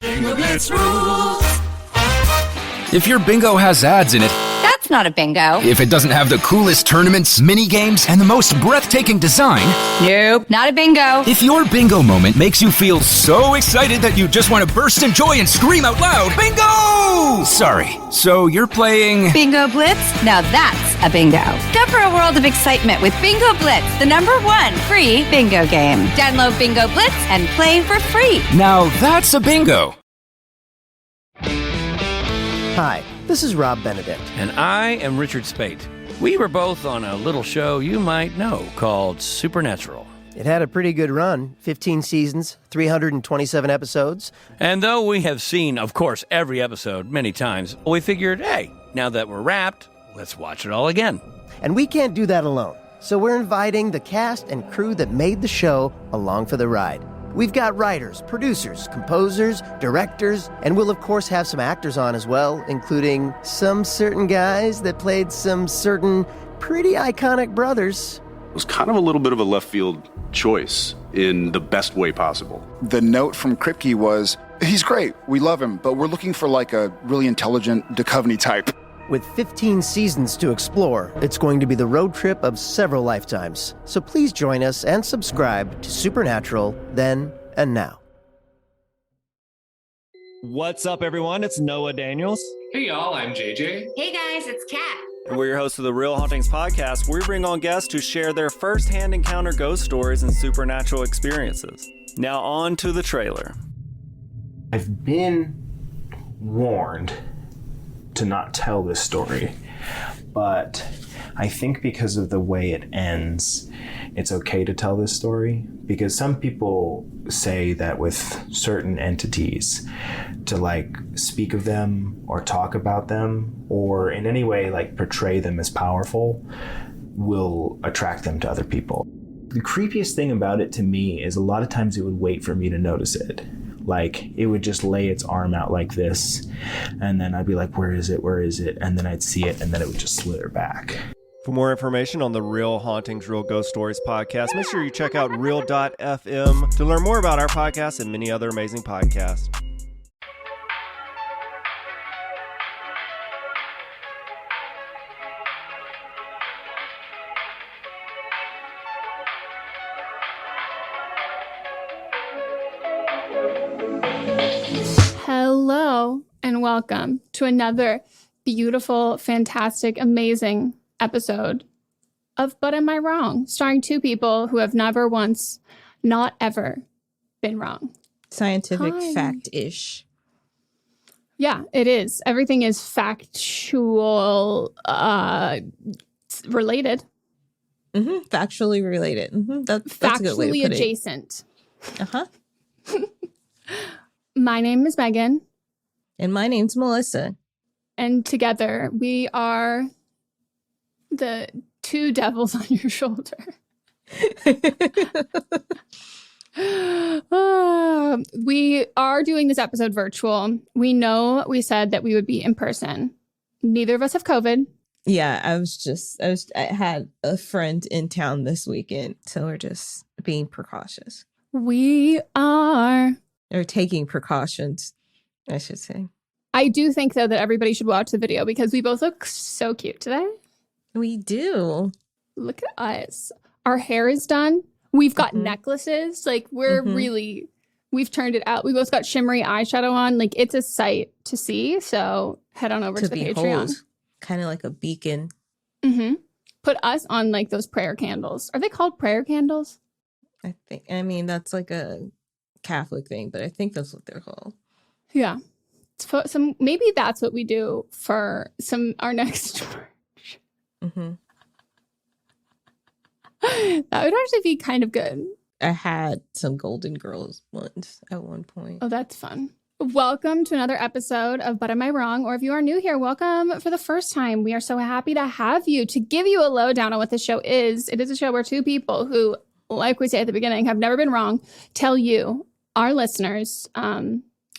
Bingo Blitz rules. If your bingo has ads in it, That's not a bingo. if it doesn't have the coolest tournaments, mini games, and the most breathtaking design, Nope, not a bingo. if your bingo moment makes you feel so excited that you just want to burst in joy and scream out loud, bingo! Sorry, so you're playing... Bingo Blitz? Now that's a bingo. Discover a world of excitement with Bingo Blitz, the #1 free bingo game. Download Bingo Blitz and play for free. Now that's a bingo. Hi, this is Rob Benedict. And I am Richard Spate. We were both on a little show you might know called Supernatural. It had a pretty good run, 15 seasons, 327 episodes. And though we have seen, of course, every episode many times, we figured, hey, now that we're wrapped, let's watch it all again. And we can't do that alone, so we're inviting the cast and crew that made the show along for the ride. We've got writers, producers, composers, directors, and we'll of course have some actors on as well, including some certain guys that played some certain pretty iconic brothers. It was kind of a little bit of a left field choice in the best way possible. The note from Kripke was, he's great, we love him, but we're looking for like a really intelligent Duchovny type. With 15 seasons to explore, it's going to be the road trip of several lifetimes. So please join us and subscribe to Supernatural Then and Now. What's up, everyone? It's Noah Daniels. Hey y'all, I'm JJ. Hey guys, it's Kat. And we're your hosts of the Real Hauntings podcast, where we bring on guests to share their first-hand encounter ghost stories and supernatural experiences. Now on to the trailer. I've been warned to not tell this story, but I think because of the way it ends, it's okay to tell this story, because some people say that with certain entities, to like speak of them or talk about them or in any way like portray them as powerful will attract them to other people. The creepiest thing about it to me is a lot of times it would wait for me to notice it. Like, it would just lay its arm out like this, and then I'd be like, where is it? Where is it? And then I'd see it, and then it would just slither back. For more information on the Real Hauntings, Real Ghost Stories podcast, make sure you check out real.fm to learn more about our podcast and many other amazing podcasts. Hello and welcome to another beautiful, fantastic, amazing episode of But Am I Wrong? Starring two people who have never once, not ever, been wrong. Scientific Hi. fact-ish. Yeah, it is. Everything is factual, related. Mm-hmm. Factually related. Mm-hmm. That's a good way to Factually put adjacent. it. Uh-huh. My name is Meghan. And my name's Melissa. And together we are the two devils on your shoulder. We are doing this episode virtual. We know we said that we would be in person. Neither of us have COVID. Yeah, I had a friend in town this weekend, so we're just being precautious. We are. Or taking precautions, I should say. I do think, though, that everybody should watch the video because we both look so cute today. We do. Look at us. Our hair is done. We've got necklaces. Like, we've turned it out. We both got shimmery eyeshadow on. Like, it's a sight to see. So head on over to the Patreon. Kind of like a beacon. Mm-hmm. Put us on, like, those prayer candles. Are they called prayer candles? I mean, that's like a Catholic thing, but I think that's what they're called. Yeah. Maybe that's what we do for our next merch. Mm-hmm. That would actually be kind of good. I had some Golden Girls ones at one point. Oh, that's fun. Welcome to another episode of But Am I Wrong? Or if you are new here, welcome for the first time. We are so happy to have you. To give you a lowdown on what this show is, it is a show where two people who, like we say at the beginning, have never been wrong, tell you, our listeners,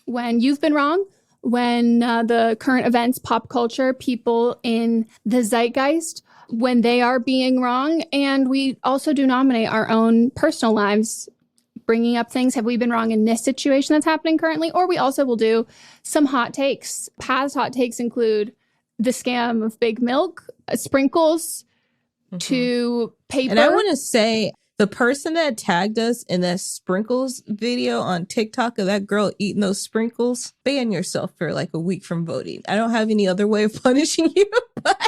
when you've been wrong, when the current events, pop culture, people in the zeitgeist, when they are being wrong. And we also do nominate our own personal lives bringing up things. Have we been wrong in this situation that's happening currently? Or we also will do some hot takes. Past hot takes include the scam of Big Milk, sprinkles, to paper. And I want to say, the person that tagged us in that sprinkles video on TikTok of that girl eating those sprinkles, ban yourself for like a week from voting. I don't have any other way of punishing you, but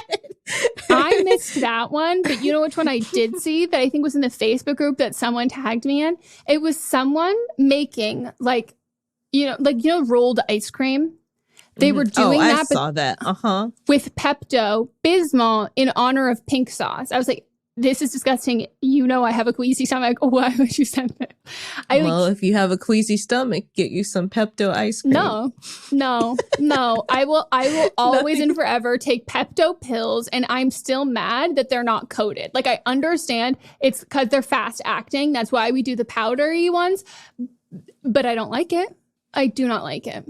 I missed that one. But you know which one I did see that I think was in the Facebook group that someone tagged me in? It was someone making like rolled ice cream. They were doing that. I saw that. With Pepto Bismol in honor of pink sauce. I was like, this is disgusting. You know I have a queasy stomach. Why would you send it? If you have a queasy stomach, get you some Pepto ice cream. No. I will always and forever take Pepto pills, and I'm still mad that they're not coated. Like, I understand it's because they're fast acting. That's why we do the powdery ones. But I don't like it. I do not like it.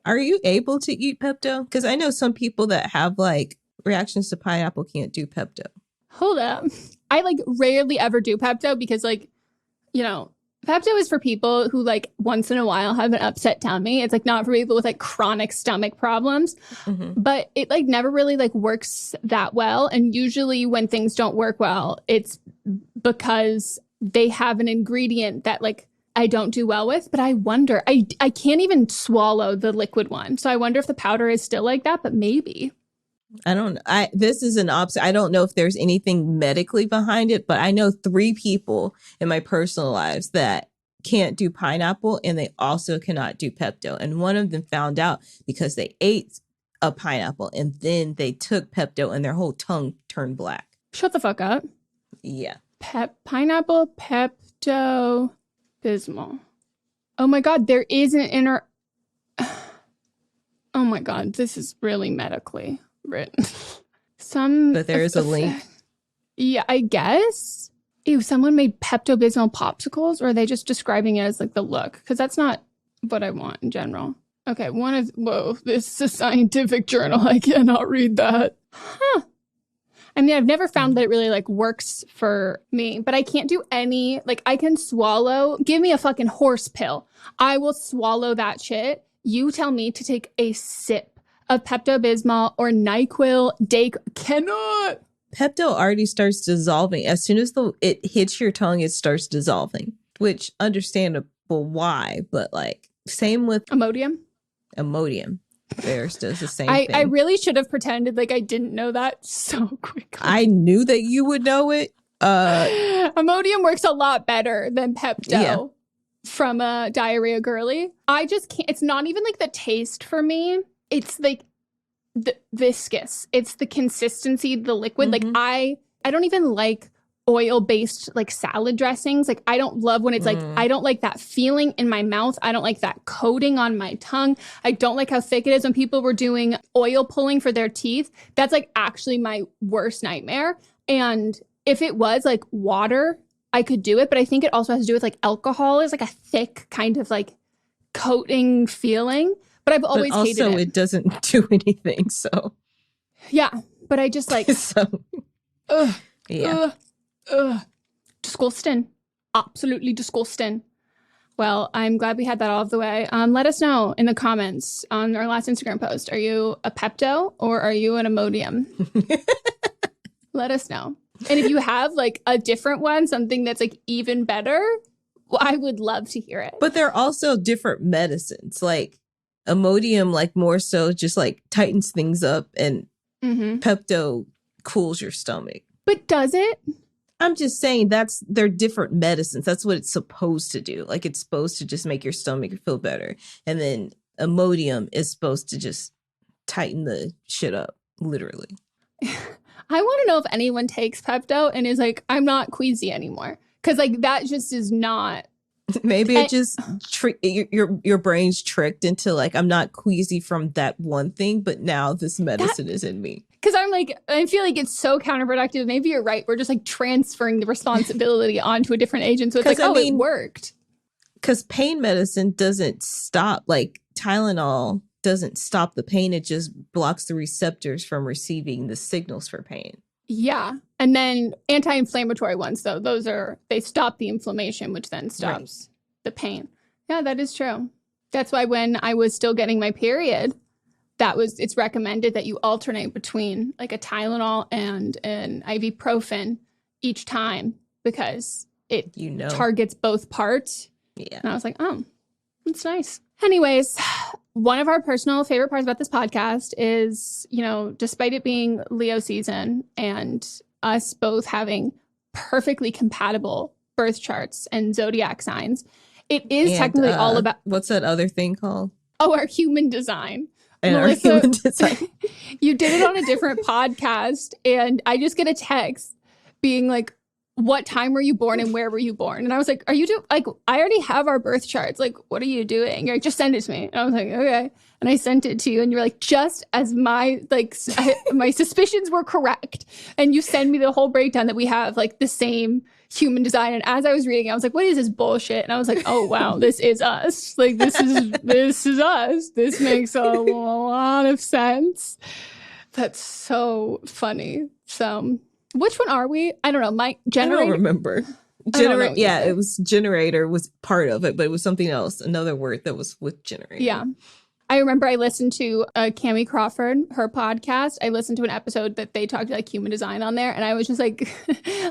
Are you able to eat Pepto? Because I know some people that have like reactions to pineapple can't do Pepto. Hold up. I like rarely ever do Pepto because Pepto is for people who like once in a while have an upset tummy. It's like not for people with like chronic stomach problems, but it like never really like works that well. And usually when things don't work well, it's because they have an ingredient that like I don't do well with. But I wonder, I can't even swallow the liquid one. So I wonder if the powder is still like that, but maybe. I don't. This is an opposite. I don't know if there's anything medically behind it, but I know 3 people in my personal lives that can't do pineapple, and they also cannot do Pepto. And one of them found out because they ate a pineapple and then they took Pepto, and their whole tongue turned black. Shut the fuck up. Yeah. Pineapple Pepto Bismol. Oh my God, there is an inner. Oh my God, this is really medically written. But there is a link. Yeah, I guess. Ew, someone made Pepto-Bismol popsicles, or are they just describing it as like the look? Because that's not what I want in general. Okay, whoa, this is a scientific journal. I cannot read that. Huh. I mean, I've never found that it really like works for me, but I can't do any, like I can swallow, give me a fucking horse pill. I will swallow that shit. You tell me to take a sip of Pepto-Bismol or NyQuil, cannot. Pepto already starts dissolving. As soon as it hits your tongue, it starts dissolving, which understandable why, but like same with Imodium. Theirs does the same thing. I really should have pretended like I didn't know that so quickly. I knew that you would know it. Imodium works a lot better than Pepto from Diarrhea Girly. I just can't. It's not even like the taste for me. It's like the viscous. It's the consistency, the liquid. Like I don't even like oil-based like salad dressings. Like I don't love when it's like, I don't like that feeling in my mouth. I don't like that coating on my tongue. I don't like how thick it is when people were doing oil pulling for their teeth. That's like actually my worst nightmare. And if it was like water, I could do it. But I think it also has to do with like alcohol is like a thick kind of like coating feeling. But I've always hated it. Also, it doesn't do anything, so. Yeah, but I just like, disgusting. Absolutely disgusting. Well, I'm glad we had that all of the way. Let us know in the comments on our last Instagram post. Are you a Pepto or are you an Imodium? Let us know. And if you have like a different one, something that's like even better, well, I would love to hear it. But they're also different medicines. Like, Imodium, like more so just like tightens things up, and Pepto cools your stomach. But does it? I'm just saying they're different medicines. That's what it's supposed to do. Like it's supposed to just make your stomach feel better. And then Imodium is supposed to just tighten the shit up, literally. I want to know if anyone takes Pepto and is like, I'm not queasy anymore. Because like that just is not. Maybe it just your brain's tricked into like, I'm not queasy from that one thing, but now this medicine is in me. Because I'm like, I feel like it's so counterproductive. Maybe you're right. We're just like transferring the responsibility onto a different agent. So it's like, it worked. Because pain medicine doesn't stop, like Tylenol doesn't stop the pain. It just blocks the receptors from receiving the signals for pain. Yeah. And then anti-inflammatory ones, though, they stop the inflammation, which then stops the pain. Yeah, that is true. That's why when I was still getting my period, it's recommended that you alternate between like a Tylenol and an ibuprofen each time because it targets both parts. Yeah. And I was like, oh, that's nice. Anyways, one of our personal favorite parts about this podcast is, despite it being Leo season and us both having perfectly compatible birth charts and zodiac signs, it is technically all about... What's that other thing called? Oh, our human design. And Melisa, our human design. You did it on a different podcast, and I just get a text being like, what time were you born and where were you born? And I was like, I already have our birth charts. Like, what are you doing? You're like, just send it to me. And I was like, okay. And I sent it to you, and you're like, just as my suspicions were correct. And you send me the whole breakdown that we have like the same human design. And as I was reading, I was like, what is this bullshit? And I was like, oh wow, this is us. Like, this is us. This makes a lot of sense. That's so funny. So which one are we? I don't know. My generator. I don't remember. Yeah, it was generator was part of it, but it was something else. Another word that was with generator. Yeah. I remember I listened to Cammie Crawford, her podcast. I listened to an episode that they talked like human design on there. And I was just like,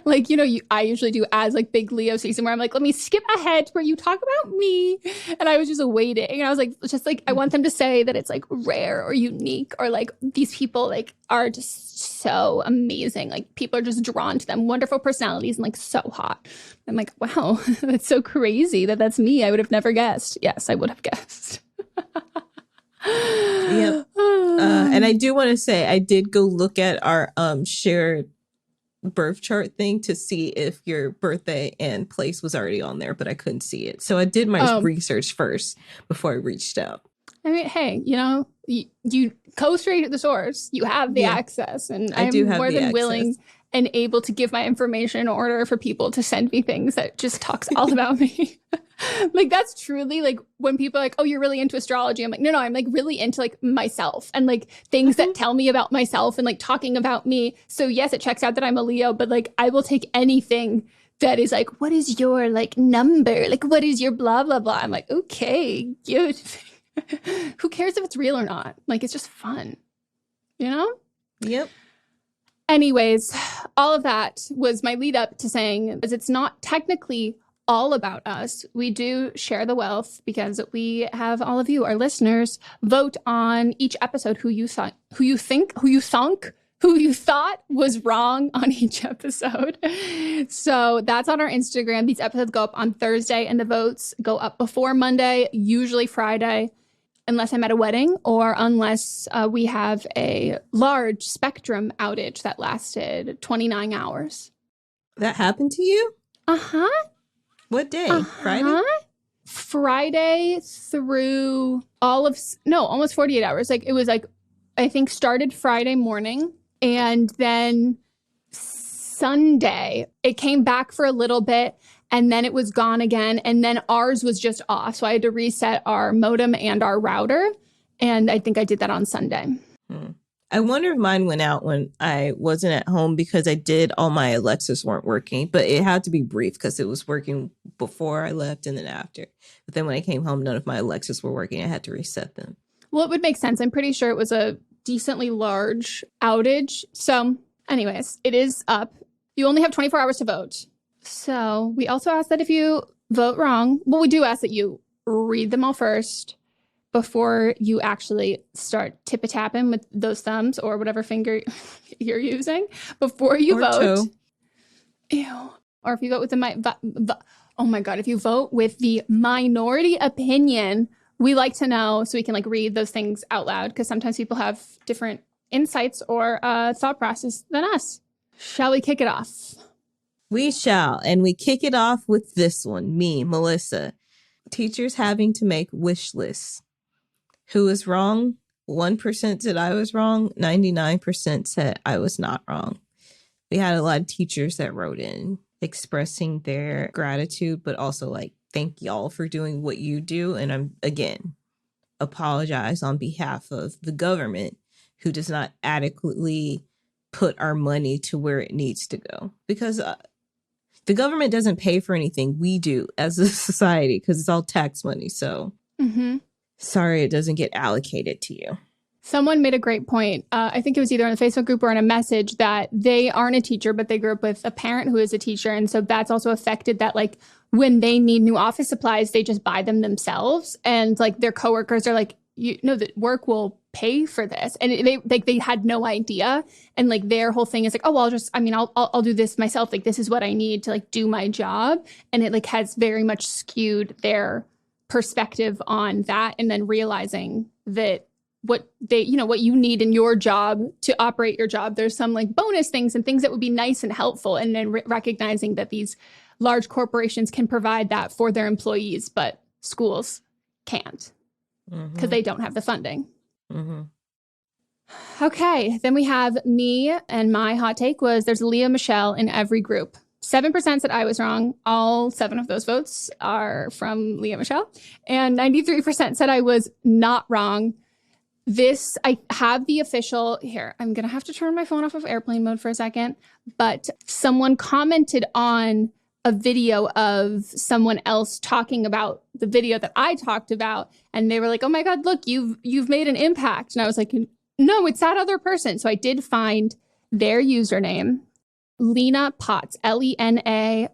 I usually do as like big Leo season where I'm like, let me skip ahead where you talk about me. And I was just waiting. And I was like, I want them to say that it's like rare or unique or like these people like are just so amazing. Like people are just drawn to them, wonderful personalities and like so hot. I'm like, wow, that's so crazy that's me. I would have never guessed. Yes, I would have guessed. Yep. And I do want to say I did go look at our shared birth chart thing to see if your birthday and place was already on there, but I couldn't see it. So I did my research first before I reached out. I mean, hey, you go straight to the source. You have the access, and I'm more than willing and able to give my information in order for people to send me things that just talks all about me. Like, that's truly like when people are like, oh, you're really into astrology. I'm like, no, I'm like really into like myself and like things that tell me about myself and like talking about me. So yes, it checks out that I'm a Leo, but like I will take anything that is like, what is your like number? Like, what is your blah, blah, blah? I'm like, okay, good. Who cares if it's real or not? Like, it's just fun, Yep. Anyways, all of that was my lead up to saying, as it's not technically all about us, we do share the wealth because we have all of you, our listeners, vote on each episode who you thought was wrong on each episode. So that's on our Instagram. These episodes go up on Thursday and the votes go up before Monday, usually Friday, unless I'm at a wedding or unless we have a large spectrum outage that lasted 29 hours. That happened to you? Uh-huh. What day? Friday? Friday through almost 48 hours. Like, it was like, I think started Friday morning and then Sunday it came back for a little bit and then it was gone again. And then ours was just off. So I had to reset our modem and our router. And I think I did that on Sunday. I wonder if mine went out when I wasn't at home because all my Alexas weren't working, but it had to be brief because it was working before I left and then after. But then when I came home, none of my Alexas were working. I had to reset them. Well, it would make sense. I'm pretty sure it was a decently large outage. So anyways, it is up. You only have 24 hours to vote. So we also ask that if you vote wrong, well, we do ask that you read them all first before you actually start tip-a-tapping with those thumbs or whatever finger you're using before you vote. Ew. Or if you vote with if you vote with the minority opinion, we like to know so we can like read those things out loud because sometimes people have different insights or thought process than us. Shall we kick it off? We shall. And we kick it off with this one, me, Melisa. Teachers having to make wish lists. Who is wrong? 1% said I was wrong. 99% said I was not wrong. We had a lot of teachers that wrote in expressing their gratitude, but also like, thank y'all for doing what you do. And I'm, again, apologize on behalf of the government who does not adequately put our money to where it needs to go. Because the government doesn't pay for anything. We do as a society because it's all tax money. So sorry, it doesn't get allocated to you. Someone made a great point. I think it was either in the Facebook group or in a message that they aren't a teacher, but they grew up with a parent who is a teacher. And so that's also affected that, like, when they need new office supplies, they just buy them themselves. And like their coworkers are like, you know, that work will pay for this. And they had no idea. And like their whole thing is like, oh, well, I'll do this myself. Like, this is what I need to like do my job. And it like has very much skewed their perspective on that. And then realizing that what you need in your job to operate your job, there's some like bonus things and things that would be nice and helpful. And then recognizing that these large corporations can provide that for their employees, but schools can't because they don't have the funding. Okay, then we have me, and my hot take was there's Leah Michelle in every group. 7% said I was wrong. All 7 of those votes are from Leah Michelle. And 93% said I was not wrong. This, I have the official, here, I'm going to have to turn my phone off of airplane mode for a second, but someone commented on a video of someone else talking about the video that I talked about, and they were like, oh my God, look, you've made an impact. And I was like, no, it's that other person. So I did find their username, Lena Potts, LenaPotts,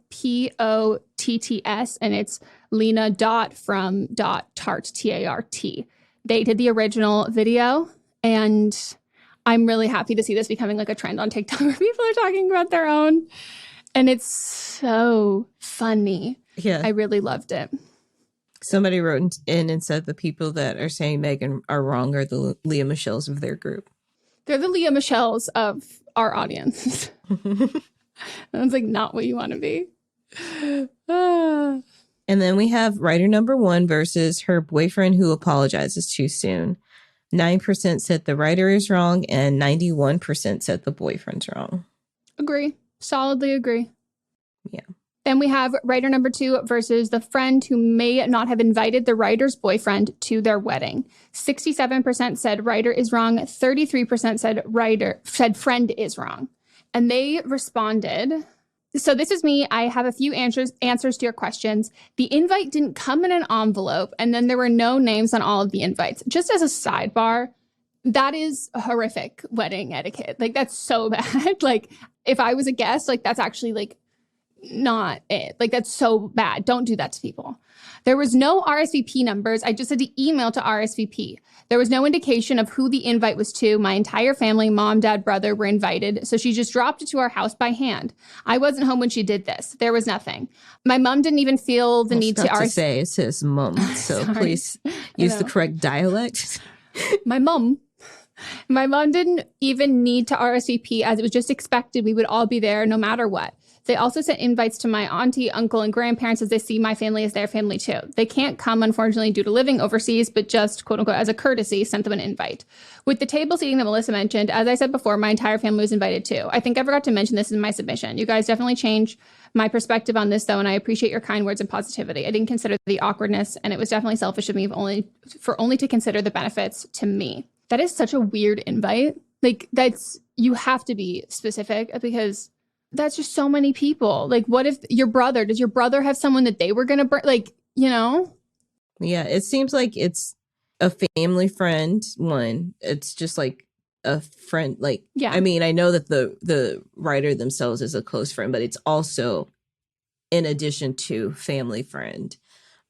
and it's Lena.from.tart, T-A-R-T. They did the original video, and I'm really happy to see this becoming like a trend on TikTok where people are talking about their own. And it's so funny. Yeah. I really loved it. Somebody wrote in and said the people that are saying Meghan are wrong are the Leah Michelles of their group. They're the Leah Michelles of our audience. That's like not what you want to be. And then we have writer number 1 versus her boyfriend who apologizes too soon. 9% said the writer is wrong, and 91% said the boyfriend's wrong. Agree. Solidly agree. Yeah. Then we have writer number 2 versus the friend who may not have invited the writer's boyfriend to their wedding. 67% said writer is wrong. 33% said friend is wrong. And they responded. So this is me. I have a few answers to your questions. The invite didn't come in an envelope, and then there were no names on all of the invites. Just as a sidebar, that is a horrific wedding etiquette. Like, that's so bad. Like, if I was a guest, like, that's actually like not it. Like, that's so bad. Don't do that to people. There was no RSVP numbers. I just had to email to RSVP. There was no indication of who the invite was to. My entire family, mom, dad, brother, were invited. So she just dropped it to our house by hand. I wasn't home when she did this. There was nothing. My mom didn't even feel the need to say it says mom. So please use the correct dialect. My mom didn't even need to RSVP, as it was just expected we would all be there no matter what. They also sent invites to my auntie, uncle, and grandparents as they see my family as their family too. They can't come, unfortunately, due to living overseas, but just, quote unquote, as a courtesy, sent them an invite. With the table seating that Melissa mentioned, as I said before, my entire family was invited too. I think I forgot to mention this in my submission. You guys definitely changed my perspective on this, though, and I appreciate your kind words and positivity. I didn't consider the awkwardness, and it was definitely selfish of me only to consider the benefits to me. That is such a weird invite. Like, you have to be specific, because that's just so many people. Like, what if does your brother have someone that they were going to bring? Like, you know? Yeah, it seems like it's a family friend one. It's just like a friend. Like, yeah. I mean, I know that the writer themselves is a close friend, but it's also in addition to family friend.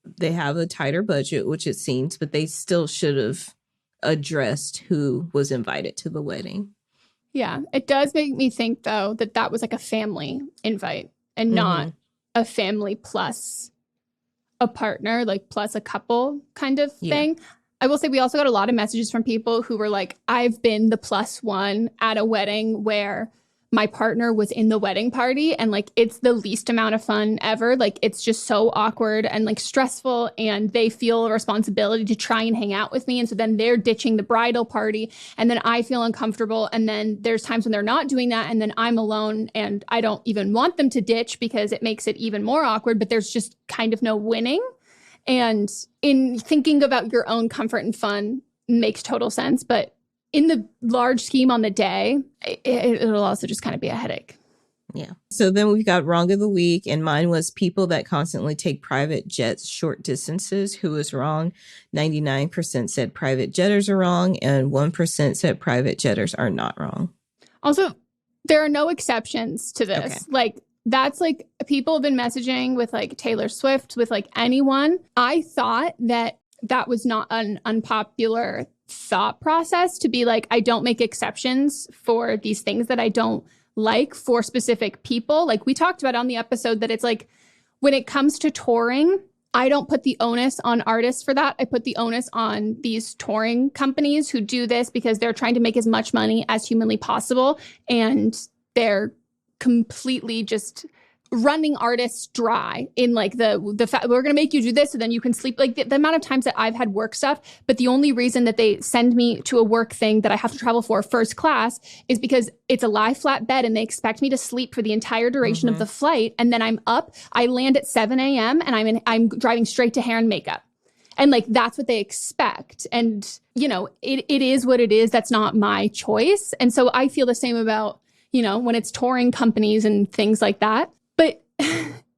They have a tighter budget, which it seems, but they still should have addressed who was invited to the wedding. Yeah, it does make me think, though, that was like a family invite and not a family plus a partner, like plus a couple kind of thing. I will say we also got a lot of messages from people who were like, I've been the plus one at a wedding where my partner was in the wedding party, and like it's the least amount of fun ever. Like, it's just so awkward and like stressful, and they feel a responsibility to try and hang out with me. And so then they're ditching the bridal party, and then I feel uncomfortable. And then there's times when they're not doing that, and then I'm alone, and I don't even want them to ditch because it makes it even more awkward, but there's just kind of no winning. And in thinking about your own comfort and fun makes total sense, but in the large scheme on the day, it'll also just kind of be a headache. Yeah. So then we've got wrong of the week, and mine was people that constantly take private jets short distances. Who was wrong? 99% said private jetters are wrong, and 1% said private jetters are not wrong. Also, there are no exceptions to this. Okay. Like, that's like people have been messaging with like Taylor Swift, with like anyone. I thought that was not an unpopular thought process to be like, I don't make exceptions for these things that I don't like for specific people. Like we talked about on the episode that it's like when it comes to touring, I don't put the onus on artists for that. I put the onus on these touring companies who do this because they're trying to make as much money as humanly possible. And they're completely just running artists dry in like the fact we're going to make you do this so then you can sleep. Like the amount of times that I've had work stuff, but the only reason that they send me to a work thing that I have to travel for first class is because it's a lie flat bed and they expect me to sleep for the entire duration of the flight. And then I'm up, I land at 7 a.m. and I'm driving straight to hair and makeup. And like, that's what they expect. And you know, it is what it is. That's not my choice. And so I feel the same about, you know, when it's touring companies and things like that. But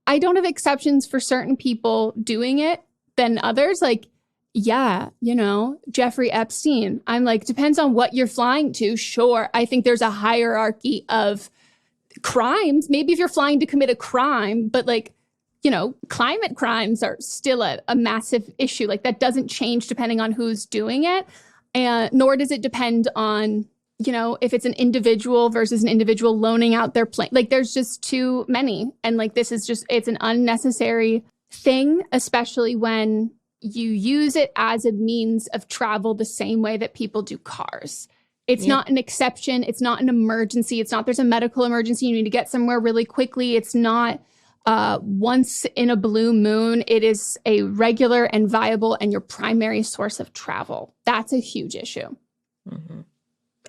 I don't have exceptions for certain people doing it than others. Like, yeah, you know, Jeffrey Epstein. I'm like, depends on what you're flying to. Sure. I think there's a hierarchy of crimes. Maybe if you're flying to commit a crime, but like, you know, climate crimes are still a massive issue. Like that doesn't change depending on who's doing it. And nor does it depend on, you know, if it's an individual versus an individual loaning out their plane. Like there's just too many. And like, this is just, it's an unnecessary thing, especially when you use it as a means of travel the same way that people do cars. It's not an exception. It's not an emergency. It's not there's a medical emergency. You need to get somewhere really quickly. It's not once in a blue moon. It is a regular and viable and your primary source of travel. That's a huge issue. Mm-hmm.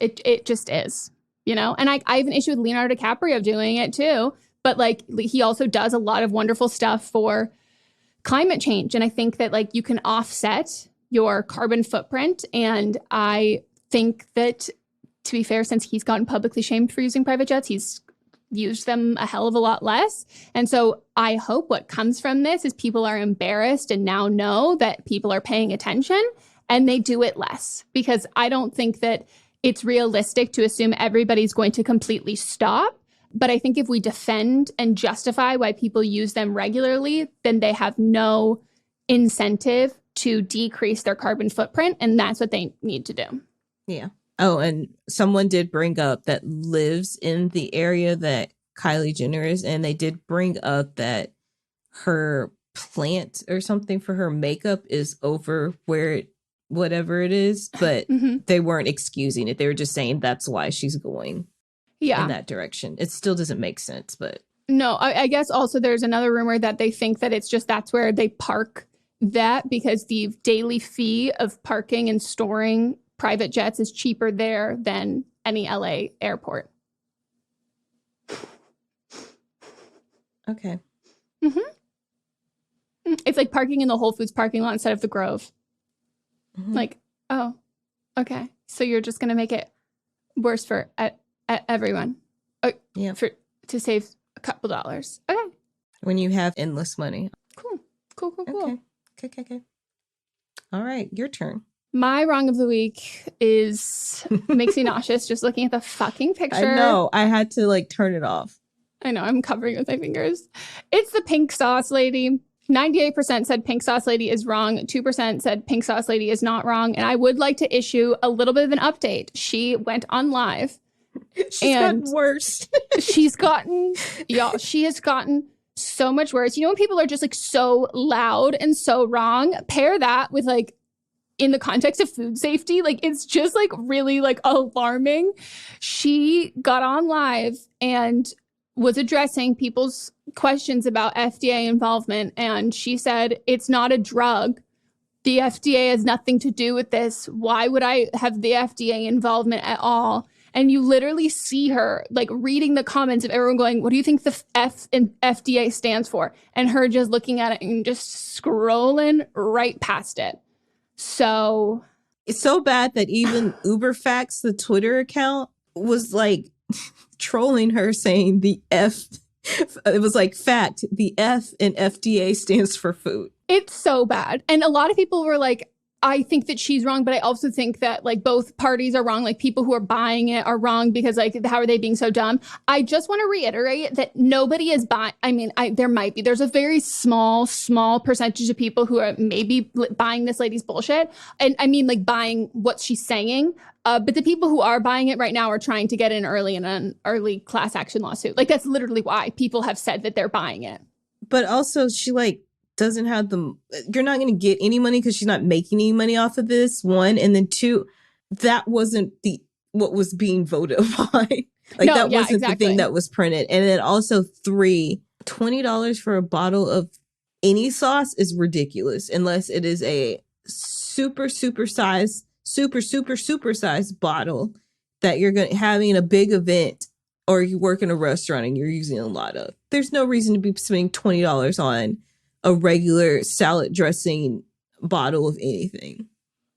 It just is, you know, and I have an issue with Leonardo DiCaprio doing it too. But like he also does a lot of wonderful stuff for climate change. And I think that like you can offset your carbon footprint. And I think that, to be fair, since he's gotten publicly shamed for using private jets, he's used them a hell of a lot less. And so I hope what comes from this is people are embarrassed and now know that people are paying attention and they do it less, because I don't think that it's realistic to assume everybody's going to completely stop. But I think if we defend and justify why people use them regularly, then they have no incentive to decrease their carbon footprint. And that's what they need to do. Yeah. Oh, and someone did bring up that lives in the area that Kylie Jenner is. And they did bring up that her plant or something for her makeup is over where whatever it is, but they weren't excusing it. They were just saying that's why she's going in that direction. It still doesn't make sense, but no, I guess also there's another rumor that they think that it's just that's where they park that because the daily fee of parking and storing private jets is cheaper there than any LA airport. Okay. It's like parking in the Whole Foods parking lot instead of the Grove. Like, oh, okay. So you're just going to make it worse for everyone. To save a couple dollars. Okay. When you have endless money. Cool. Okay. All right. Your turn. My wrong of the week makes me nauseous just looking at the fucking picture. I know. I had to like turn it off. I know. I'm covering it with my fingers. It's the pink sauce lady. 98% said pink sauce lady is wrong. 2% said pink sauce lady is not wrong. And I would like to issue a little bit of an update. She went on live. She's gotten worse. she has gotten so much worse. You know, when people are just like so loud and so wrong, pair that with like in the context of food safety, like it's just like really like alarming. She got on live and was addressing people's questions about FDA involvement. And she said, it's not a drug. The FDA has nothing to do with this. Why would I have the FDA involvement at all? And you literally see her like reading the comments of everyone going, what do you think the F in FDA stands for? And her just looking at it and just scrolling right past it. So it's so bad that even UberFacts, the Twitter account, was like trolling her saying the F. It was like fact. The F in FDA stands for food. It's so bad. And a lot of people were like, I think that she's wrong, but I also think that like both parties are wrong. Like people who are buying it are wrong because like, how are they being so dumb? I just want to reiterate that nobody is buying. I mean, there's a very small percentage of people who are maybe buying this lady's bullshit. And I mean, like buying what she's saying. But the people who are buying it right now are trying to get in early in an early class action lawsuit. Like that's literally why people have said that they're buying it. But also she like doesn't have you're not going to get any money because she's not making any money off of this, one. And then two, that wasn't what was being voted upon. Wasn't the thing that was printed. And then also three, $20 for a bottle of any sauce is ridiculous unless it is a super sized bottle that you're having a big event or you work in a restaurant and you're using a lot of. There's no reason to be spending $20 on a regular salad dressing bottle of anything.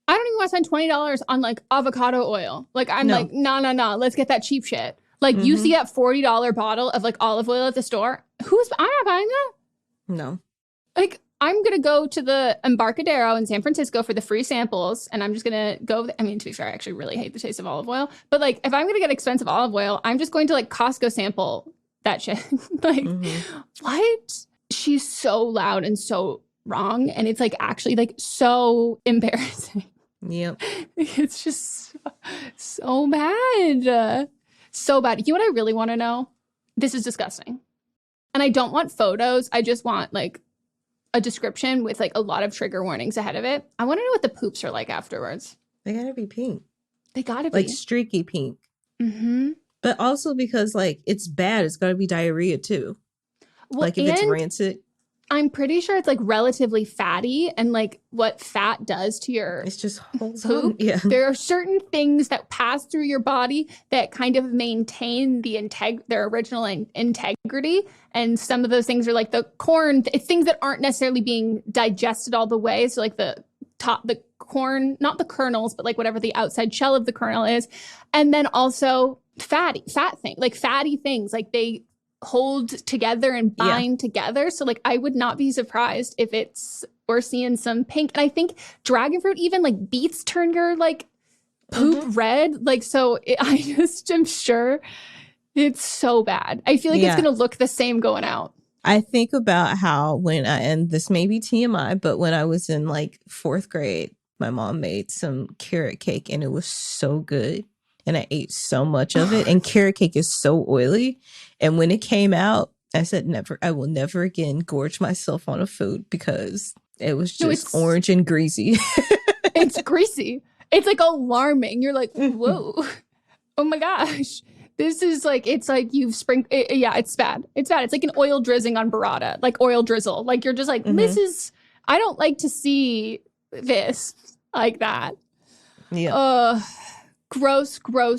I don't even want to spend $20 on like avocado oil. Like I'm like, no, let's get that cheap shit. Like you see that $40 bottle of like olive oil at the store. I'm not buying that. No. Like I'm going to go to the Embarcadero in San Francisco for the free samples. And I'm just going to go. I mean, to be fair, I actually really hate the taste of olive oil. But like if I'm going to get expensive olive oil, I'm just going to like Costco sample that shit. Like what? She's so loud and so wrong. And it's like actually like so embarrassing. Yep. It's just so bad. So bad. You know what I really want to know? This is disgusting. And I don't want photos. I just want like a description with like a lot of trigger warnings ahead of it. I want to know what the poops are like afterwards. They gotta be pink. They gotta be. Like streaky pink. Mm-hmm. But also because like it's bad. It's gotta be diarrhea too. Well, like if it's rancid. I'm pretty sure it's like relatively fatty and like what fat does to your it's just poop. Yeah. There are certain things that pass through your body that kind of maintain their original integrity. And some of those things are like the corn. It's things that aren't necessarily being digested all the way. So like the corn, not the kernels, but like whatever the outside shell of the kernel is. And then also fat things, like fatty things, like they hold together and bind together. So like I would not be surprised if we're seeing some pink. And I think dragon fruit, even like beets turn your like poop red. Like so I just am sure it's so bad. I feel like it's gonna look the same going out. I think about how and this may be TMI, but when I was in like 4th grade, my mom made some carrot cake and it was so good. And I ate so much of it. And carrot cake is so oily. And when it came out, I said, I will never again gorge myself on a food because it was just orange and greasy. It's greasy. It's like alarming. You're like, whoa, oh my gosh. This is like, it's like you've sprinkled. It's bad. It's bad. It's like an oil drizzling on burrata, like oil drizzle. Like you're just like, I don't like to see this like that. Yeah. Gross. Well,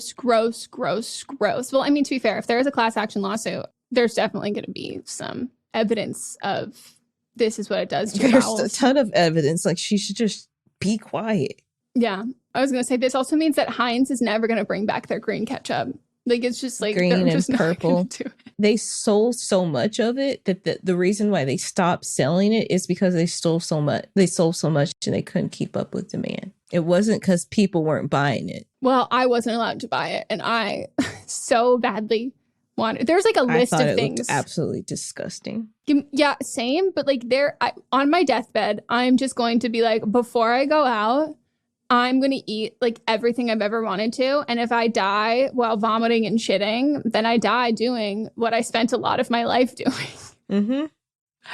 I mean, to be fair, if there is a class action lawsuit, there's definitely going to be some evidence of this is what it does to your bowels. There's a ton of evidence. Like she should just be quiet. Yeah. I was going to say this also means that Heinz is never going to bring back their green ketchup. Like it's just like green and just purple. They sold so much of it that the reason why they stopped selling it is because they sold so much and they couldn't keep up with demand. It wasn't because people weren't buying it. Well, I wasn't allowed to buy it, and I so badly wanted. There's like a list of things. Looked absolutely disgusting. Yeah, same. But like on my deathbed, I'm just going to be like, before I go out, I'm going to eat like everything I've ever wanted to. And if I die while vomiting and shitting, then I die doing what I spent a lot of my life doing. Mm-hmm.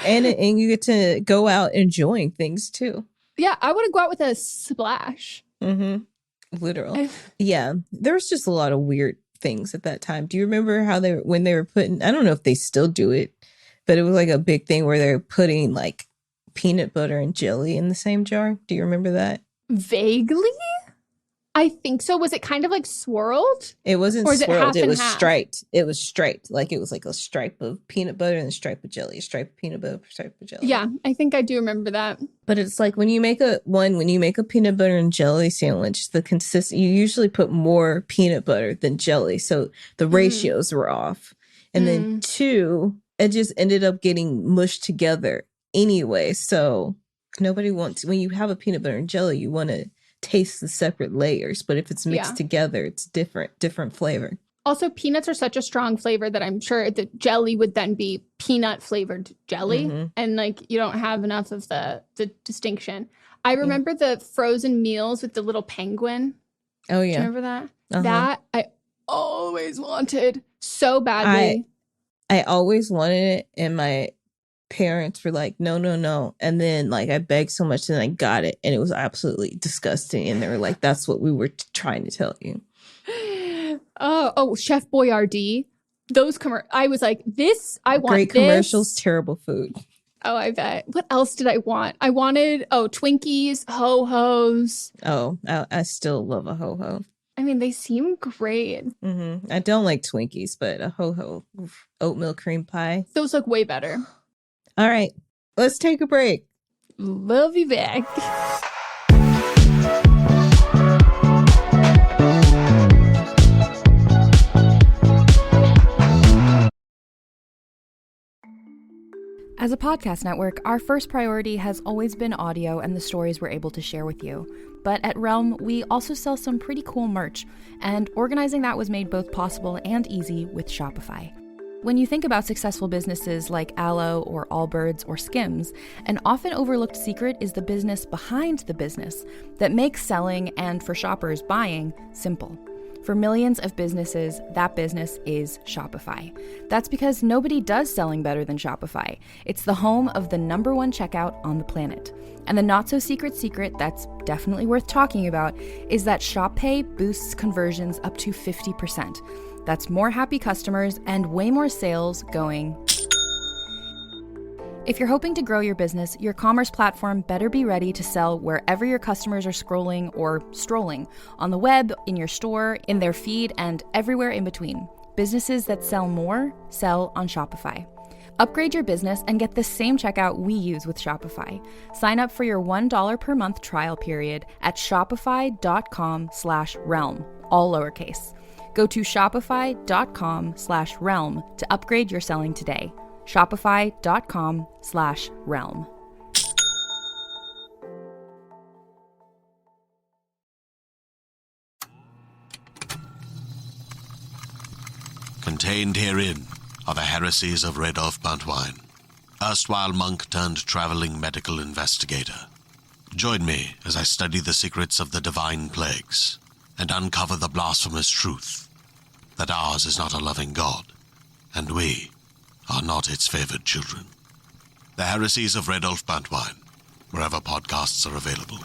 And you get to go out enjoying things too. Yeah, I want to go out with a splash. Mm-hmm. Literal. Yeah, there was just a lot of weird things at that time. Do you remember how when they were putting, I don't know if they still do it, but it was like a big thing where they're putting like peanut butter and jelly in the same jar. Do you remember that? Vaguely? I think so. Was it kind of like swirled? It wasn't Or is it swirled. half It and was half? striped. It was striped. Like it was like a stripe of peanut butter and a stripe of jelly. A stripe of peanut butter, a stripe of jelly. Yeah, I think I do remember that. But it's like when you make a peanut butter and jelly sandwich, you usually put more peanut butter than jelly. So the ratios were off. And then 2, it just ended up getting mushed together anyway. So nobody wants, when you have a peanut butter and jelly, you want to taste the separate layers, but if it's mixed together, it's different flavor. Also, peanuts are such a strong flavor that I'm sure the jelly would then be peanut flavored jelly, and like you don't have enough of the distinction. I remember the frozen meals with the little penguin. Oh yeah, do you remember that? That I always wanted so badly. I always wanted it, and my parents were like, no. And then like I begged so much and I got it, and it was absolutely disgusting. And they were like, that's what we were trying to tell you. Oh, Chef Boyardee. Those I was like, I want great commercials, terrible food. Oh, I bet. What else did I want? I wanted, Twinkies, Ho-Hos. Oh, I still love a Ho-Ho. I mean, they seem great. I don't like Twinkies, but a Ho-Ho oatmeal cream pie. Those look way better. All right, let's take a break. Love you back. As a podcast network, our first priority has always been audio and the stories we're able to share with you. But at Realm, we also sell some pretty cool merch, and organizing that was made both possible and easy with Shopify. When you think about successful businesses like Aloe or Allbirds or Skims, an often overlooked secret is the business behind the business that makes selling and, for shoppers, buying simple. For millions of businesses, that business is Shopify. That's because nobody does selling better than Shopify. It's the home of the #1 checkout on the planet. And the not-so-secret secret that's definitely worth talking about is that Shop Pay boosts conversions up to 50%. That's more happy customers and way more sales going. If you're hoping to grow your business, your commerce platform better be ready to sell wherever your customers are scrolling or strolling, on the web, in your store, in their feed, and everywhere in between. Businesses that sell more, sell on Shopify. Upgrade your business and get the same checkout we use with Shopify. Sign up for your $1 per month trial period at shopify.com/realm, all lowercase. Go to shopify.com/realm to upgrade your selling today. Shopify.com/realm. Contained herein are the heresies of Radolf Buntwine, erstwhile monk turned traveling medical investigator. Join me as I study the secrets of the divine plagues and uncover the blasphemous truth that ours is not a loving God, and we are not its favored children. The heresies of Radolf Buntwine, wherever podcasts are available.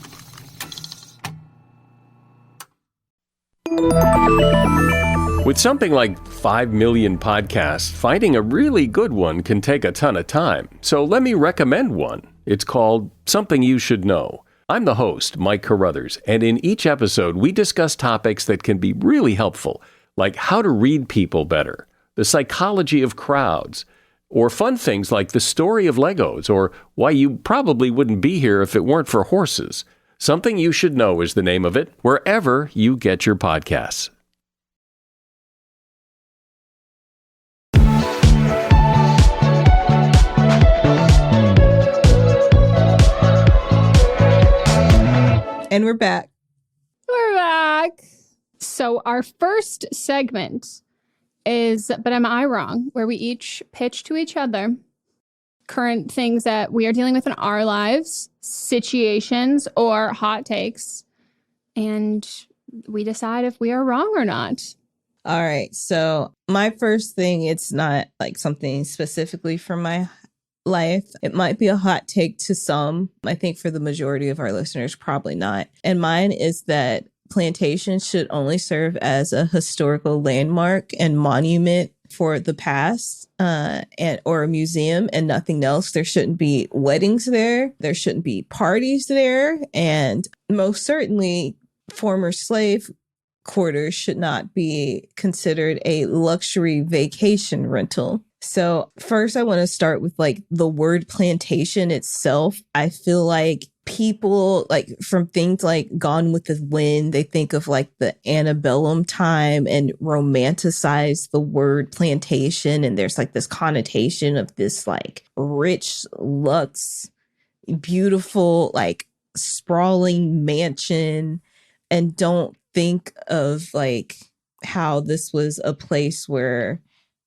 With something like 5 million podcasts, finding a really good one can take a ton of time. So let me recommend one. It's called Something You Should Know. I'm the host, Mike Carruthers, and in each episode, we discuss topics that can be really helpful, like how to read people better, the psychology of crowds, or fun things like the story of Legos, or why you probably wouldn't be here if it weren't for horses. Something You Should Know is the name of it, wherever you get your podcasts. And we're back. We're back. So our first segment is But Am I Wrong? Where we each pitch to each other current things that we are dealing with in our lives, situations, or hot takes. And we decide if we are wrong or not. All right. So my first thing, it's not like something specifically from my life. It might be a hot take to some. I think for the majority of our listeners, probably not. And mine is that Plantations should only serve as a historical landmark and monument for the past, or a museum, and nothing else. There shouldn't be weddings there. There shouldn't be parties there. And most certainly former slave quarters should not be considered a luxury vacation rental. So first I want to start with like the word plantation itself. I feel like people like from things like Gone with the Wind, they think of like the antebellum time and romanticize the word plantation. And there's like this connotation of this like rich, luxe, beautiful, like sprawling mansion, and don't think of like how this was a place where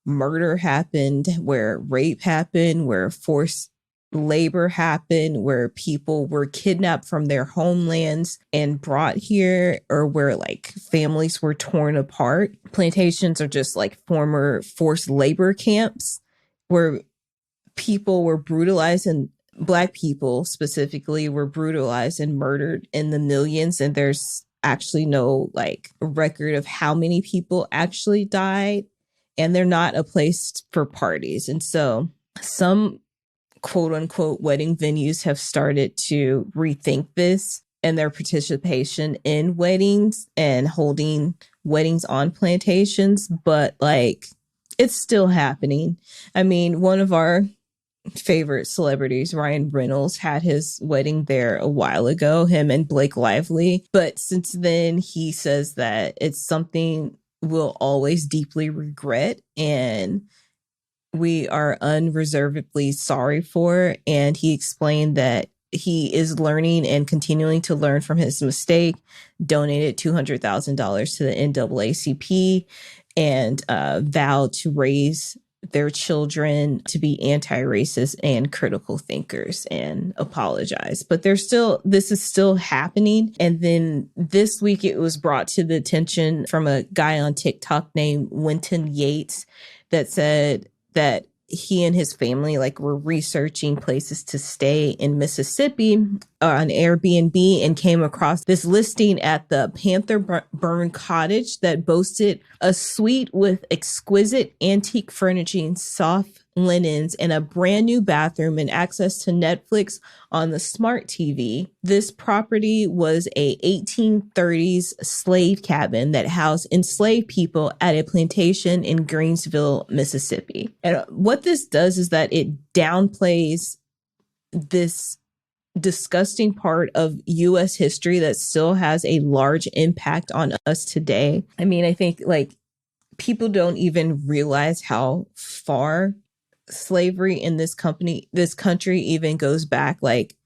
murder happened, where rape happened, where forced labor happened, where people were kidnapped from their homelands and brought here, or where like families were torn apart. Plantations are just like former forced labor camps where people were brutalized, and Black people specifically were brutalized and murdered in the millions. And there's actually no like record of how many people actually died. And they're not a place for parties. And so some quote unquote wedding venues have started to rethink this and their participation in weddings and holding weddings on plantations. But like, it's still happening. I mean, one of our favorite celebrities, Ryan Reynolds, had his wedding there a while ago, him and Blake Lively. But since then, he says that it's something we'll always deeply regret and we are unreservedly sorry for. And he explained that he is learning and continuing to learn from his mistake, donated $200,000 to the NAACP, and vowed to raise their children to be anti-racist and critical thinkers and apologize. But this is still happening. And then this week it was brought to the attention from a guy on TikTok named Winton Yates that said that he and his family like were researching places to stay in Mississippi on Airbnb and came across this listing at the Panther Burn Cottage that boasted a suite with exquisite antique furnishing, soft linens, and a brand new bathroom and access to Netflix on the smart TV. This property was a 1830s slave cabin that housed enslaved people at a plantation in Greensville, Mississippi. And what this does is that it downplays this disgusting part of U.S. history that still has a large impact on us today. I mean, I think like people don't even realize how far slavery in this country even goes back. Like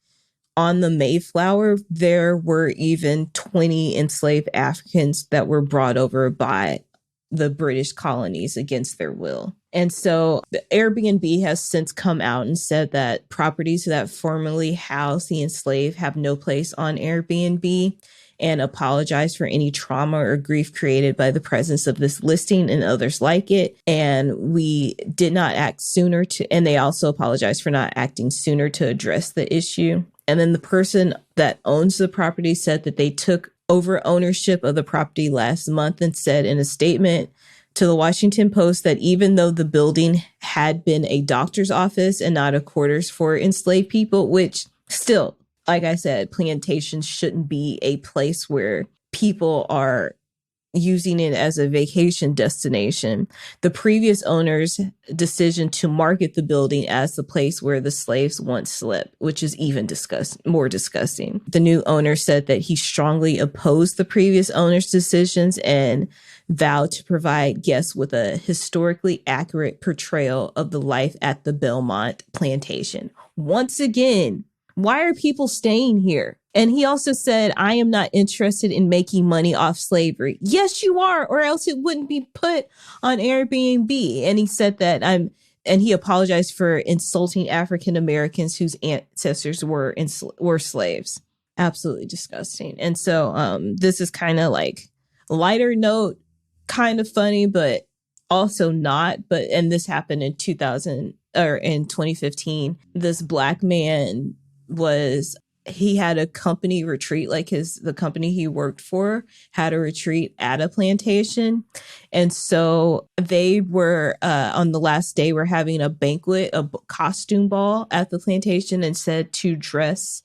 on the Mayflower, there were even 20 enslaved Africans that were brought over by the British colonies against their will. And so the Airbnb has since come out and said that properties that formerly housed the enslaved have no place on Airbnb, and apologize for any trauma or grief created by the presence of this listing and others like it. And we did not act sooner and they also apologize for not acting sooner to address the issue. And then the person that owns the property said that they took over ownership of the property last month and said in a statement to the Washington Post that even though the building had been a doctor's office and not a quarters for enslaved people, which still, like I said, plantations shouldn't be a place where people are using it as a vacation destination. The previous owner's decision to market the building as the place where the slaves once slept, which is even more disgusting. The new owner said that he strongly opposed the previous owner's decisions and vowed to provide guests with a historically accurate portrayal of the life at the Belmont plantation. Once again, why are people staying here? And he also said, I am not interested in making money off slavery. Yes, you are, or else it wouldn't be put on Airbnb. And he said that and he apologized for insulting African Americans whose ancestors were slaves. Absolutely disgusting. And so this is kind of like a lighter note, kind of funny, but also not. And this happened in 2015. This Black man he had a company retreat, like the company he worked for had a retreat at a plantation. And so they were, on the last day, were having a banquet, a costume ball at the plantation, and said to dress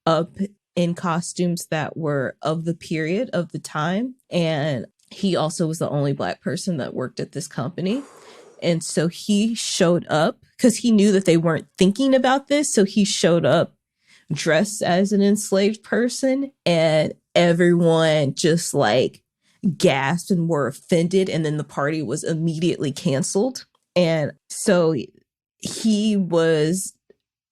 up in costumes that were of the period of the time. And he also was the only Black person that worked at this company. And so he showed up because he knew that they weren't thinking about this. So he showed up dressed as an enslaved person, and everyone just like gasped and were offended. And then the party was immediately canceled. And so he was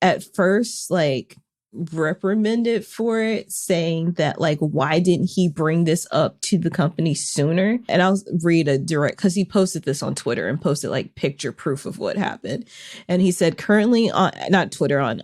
at first like reprimanded for it, saying that like, why didn't he bring this up to the company sooner? And I'll read a direct, because he posted this on Twitter and posted like picture proof of what happened. And he said, currently on, not Twitter, on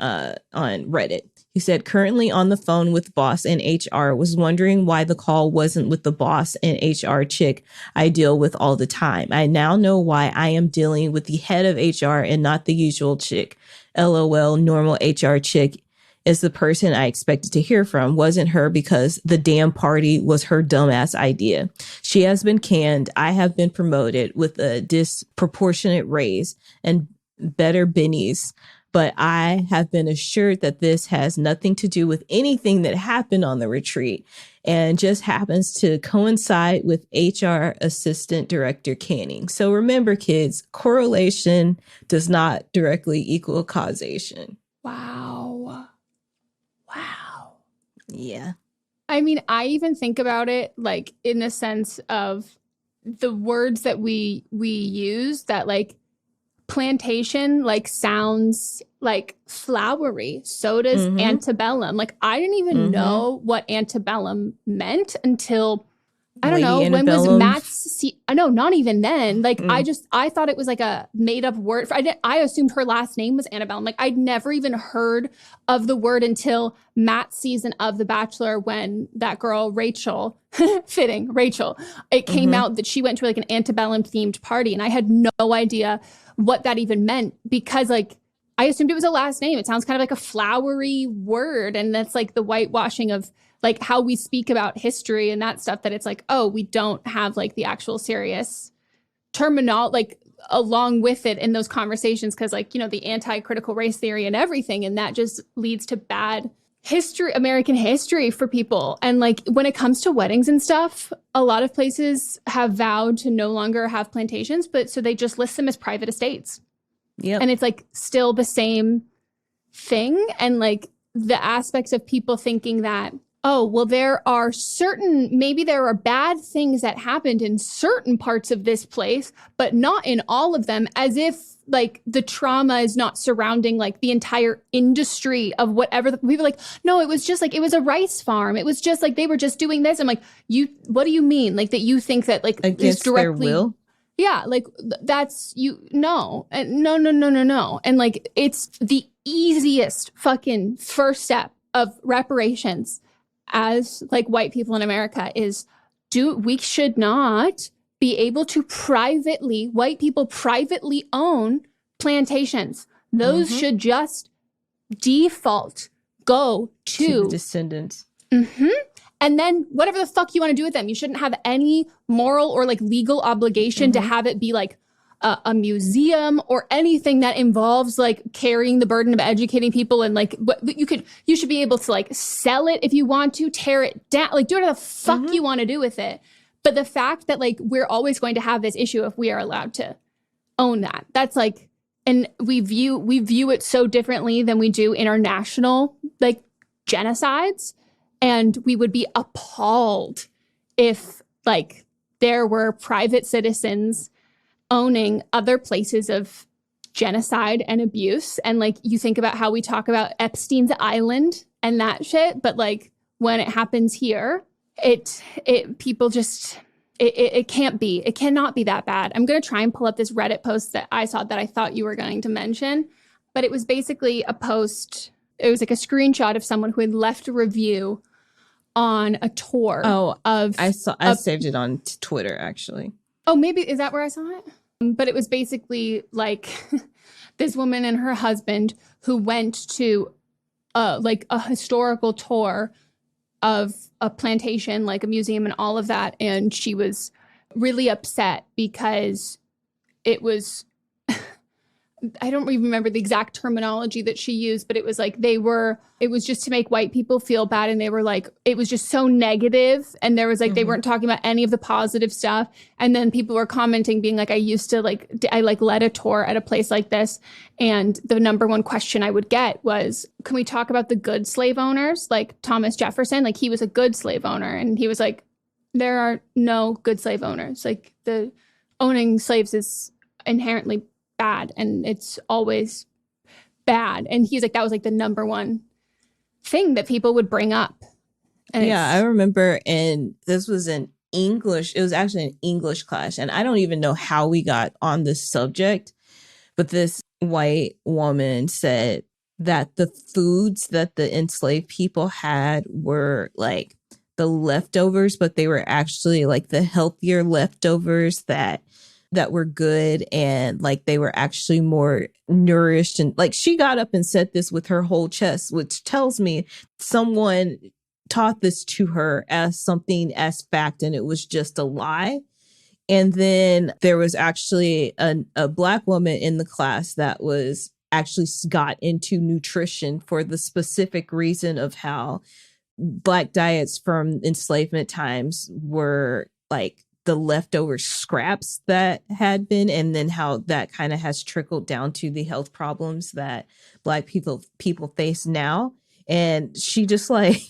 Reddit, he said, currently on the phone with boss and HR, was wondering why the call wasn't with the boss and HR chick I deal with all the time. I now know why I am dealing with the head of HR and not the usual chick. LOL, normal HR chick is the person I expected to hear from. Wasn't her because the damn party was her dumbass idea. She has been canned. I have been promoted with a disproportionate raise and better bennies. But I have been assured that this has nothing to do with anything that happened on the retreat and just happens to coincide with HR Assistant Director Canning. So remember, kids, correlation does not directly equal causation. Wow. Yeah. I mean, I even think about it like in the sense of the words that we use, that like plantation like sounds like flowery. So does antebellum. Like I didn't even know what antebellum meant until I don't know, when was Matt's no, not even then. Like I thought it was like a made up word. I assumed her last name was Annabelle. Like I'd never even heard of the word until Matt's season of The Bachelor, when that girl Rachel, Rachel, it came out that she went to like an antebellum themed party, and I had no idea what that even meant, because like I assumed it was a last name. It sounds kind of like a flowery word, and that's like the whitewashing of like how we speak about history and that stuff, that it's like, oh, we don't have like the actual serious terminology like along with it in those conversations, because like, you know, the anti-critical race theory and everything, and that just leads to bad history, American history for people. And like when it comes to weddings and stuff, a lot of places have vowed to no longer have plantations, but so they just list them as private estates. Yeah. And it's like still the same thing. And like the aspects of people thinking that, oh, well, maybe there are bad things that happened in certain parts of this place, but not in all of them, as if like the trauma is not surrounding like the entire industry of whatever. We were like, no, it was just like, it was a rice farm. It was just like, they were just doing this. I'm like, what do you mean? Like that you think that like against directly, their will? Yeah, like that's no. And like it's the easiest fucking first step of reparations as like white people in America is we should not be able to white people privately own plantations. Those should just default go to the descendants. And then whatever the fuck you want to do with them, you shouldn't have any moral or like legal obligation to have it be like a museum or anything that involves like carrying the burden of educating people. And like you should be able to like sell it if you want to, tear it down, like do whatever the fuck you want to do with it. But the fact that like we're always going to have this issue if we are allowed to own that, that's like, and we view it so differently than we do international like genocides. And we would be appalled if like there were private citizens owning other places of genocide and abuse. And like you think about how we talk about Epstein's Island and that shit, but like when it happens here, it cannot be that bad. I'm going to try and pull up this Reddit post that I saw that I thought you were going to mention, but it was basically a post. It was like a screenshot of someone who had left a review on a tour. I saved it on Twitter actually. Oh, maybe is that where I saw it? But it was basically like this woman and her husband who went to like a historical tour of a plantation, like a museum and all of that. And she was really upset because it was I don't even remember the exact terminology that she used, but it was like it was just to make white people feel bad. And they were like, it was just so negative. And there was like, they weren't talking about any of the positive stuff. And then people were commenting being like, I led a tour at a place like this. And the number one question I would get was, can we talk about the good slave owners? Like Thomas Jefferson, like he was a good slave owner. And he was like, there are no good slave owners. Like the owning slaves is inherently bad and it's always bad. And he's like, that was like the number one thing that people would bring up. And yeah, I remember, and this was in English. It was actually an English class. And I don't even know how we got on this subject, but this white woman said that the foods that the enslaved people had were like the leftovers, but they were actually like the healthier leftovers that were good, and like they were actually more nourished. And like she got up and said this with her whole chest, which tells me someone taught this to her as something as fact, and it was just a lie. And then there was actually a Black woman in the class that was actually got into nutrition for the specific reason of how Black diets from enslavement times were like the leftover scraps that had been, and then how that kind of has trickled down to the health problems that Black people face now. And she just like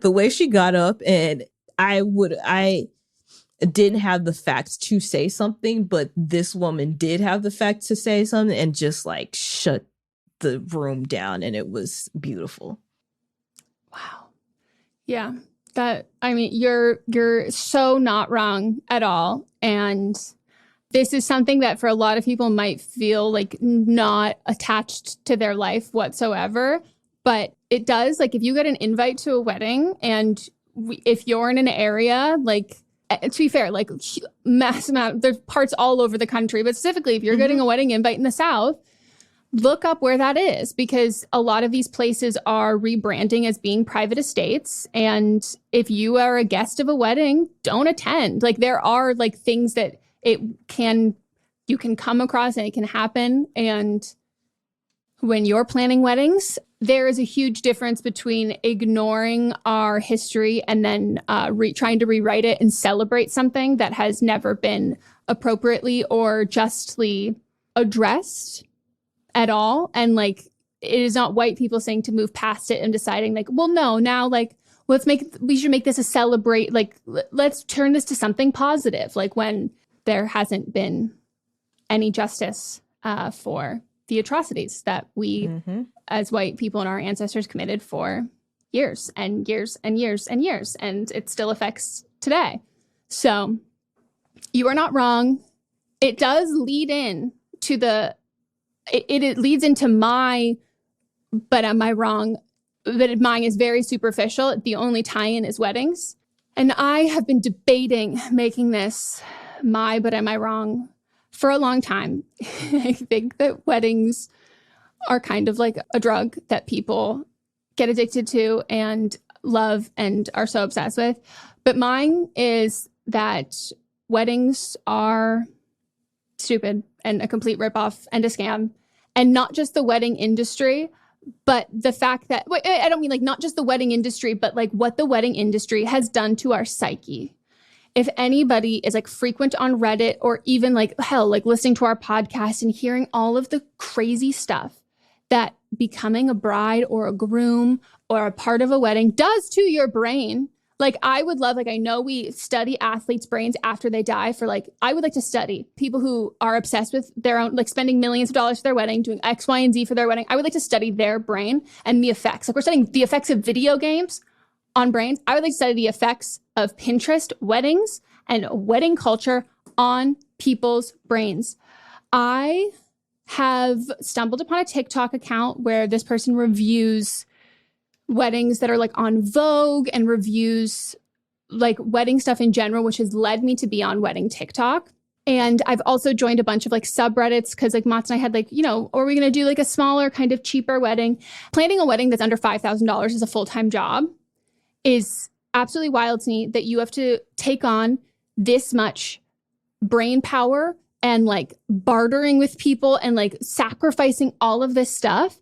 the way she got up, and I didn't have the facts to say something, but this woman did have the facts to say something and just like shut the room down, and it was beautiful. Wow. Yeah. That, I mean, you're so not wrong at all. And this is something that for a lot of people might feel like not attached to their life whatsoever. But it does, like if you get an invite to a wedding and if you're in an area, like to be fair, like mass amount, there's parts all over the country, but specifically if you're getting a wedding invite in the South, look up where that is, because a lot of these places are rebranding as being private estates. And if you are a guest of a wedding, don't attend. Like there are like things that you can come across and it can happen. And when you're planning weddings, there is a huge difference between ignoring our history and then trying to rewrite it and celebrate something that has never been appropriately or justly addressed at all. And like, it is not white people saying to move past it and deciding like, well, no, now like, we should make this a celebrate. Like, let's turn this to something positive. Like when there hasn't been any justice for the atrocities that we as white people and our ancestors committed for years and years and years and years. And it still affects today. So you are not wrong. It does lead in to it leads into but am I wrong? But mine is very superficial. The only tie-in is weddings. And I have been debating making this but am I wrong for a long time. I think that weddings are kind of like a drug that people get addicted to and love and are so obsessed with. But mine is that weddings are stupid and a complete ripoff and a scam. And not just the wedding industry, but the fact that, I don't mean like not just the wedding industry, but like what the wedding industry has done to our psyche. If anybody is like frequent on Reddit or even like, hell, like listening to our podcast and hearing all of the crazy stuff that becoming a bride or a groom or a part of a wedding does to your brain. Like I would love, like I know we study athletes' brains after they die for like, I would like to study people who are obsessed with their own, like spending millions of dollars for their wedding, doing X, Y, and Z for their wedding. I would like to study their brain and the effects. Like we're studying the effects of video games on brains. I would like to study the effects of Pinterest weddings and wedding culture on people's brains. I have stumbled upon a TikTok account where this person reviews weddings that are like on Vogue and reviews like wedding stuff in general, which has led me to be on wedding TikTok. And I've also joined a bunch of like subreddits because like Mats and I had like, are we going to do like a smaller kind of cheaper wedding? Planning a wedding that's under $5,000 is a full-time job is absolutely wild to me, that you have to take on this much brain power and like bartering with people and like sacrificing all of this stuff.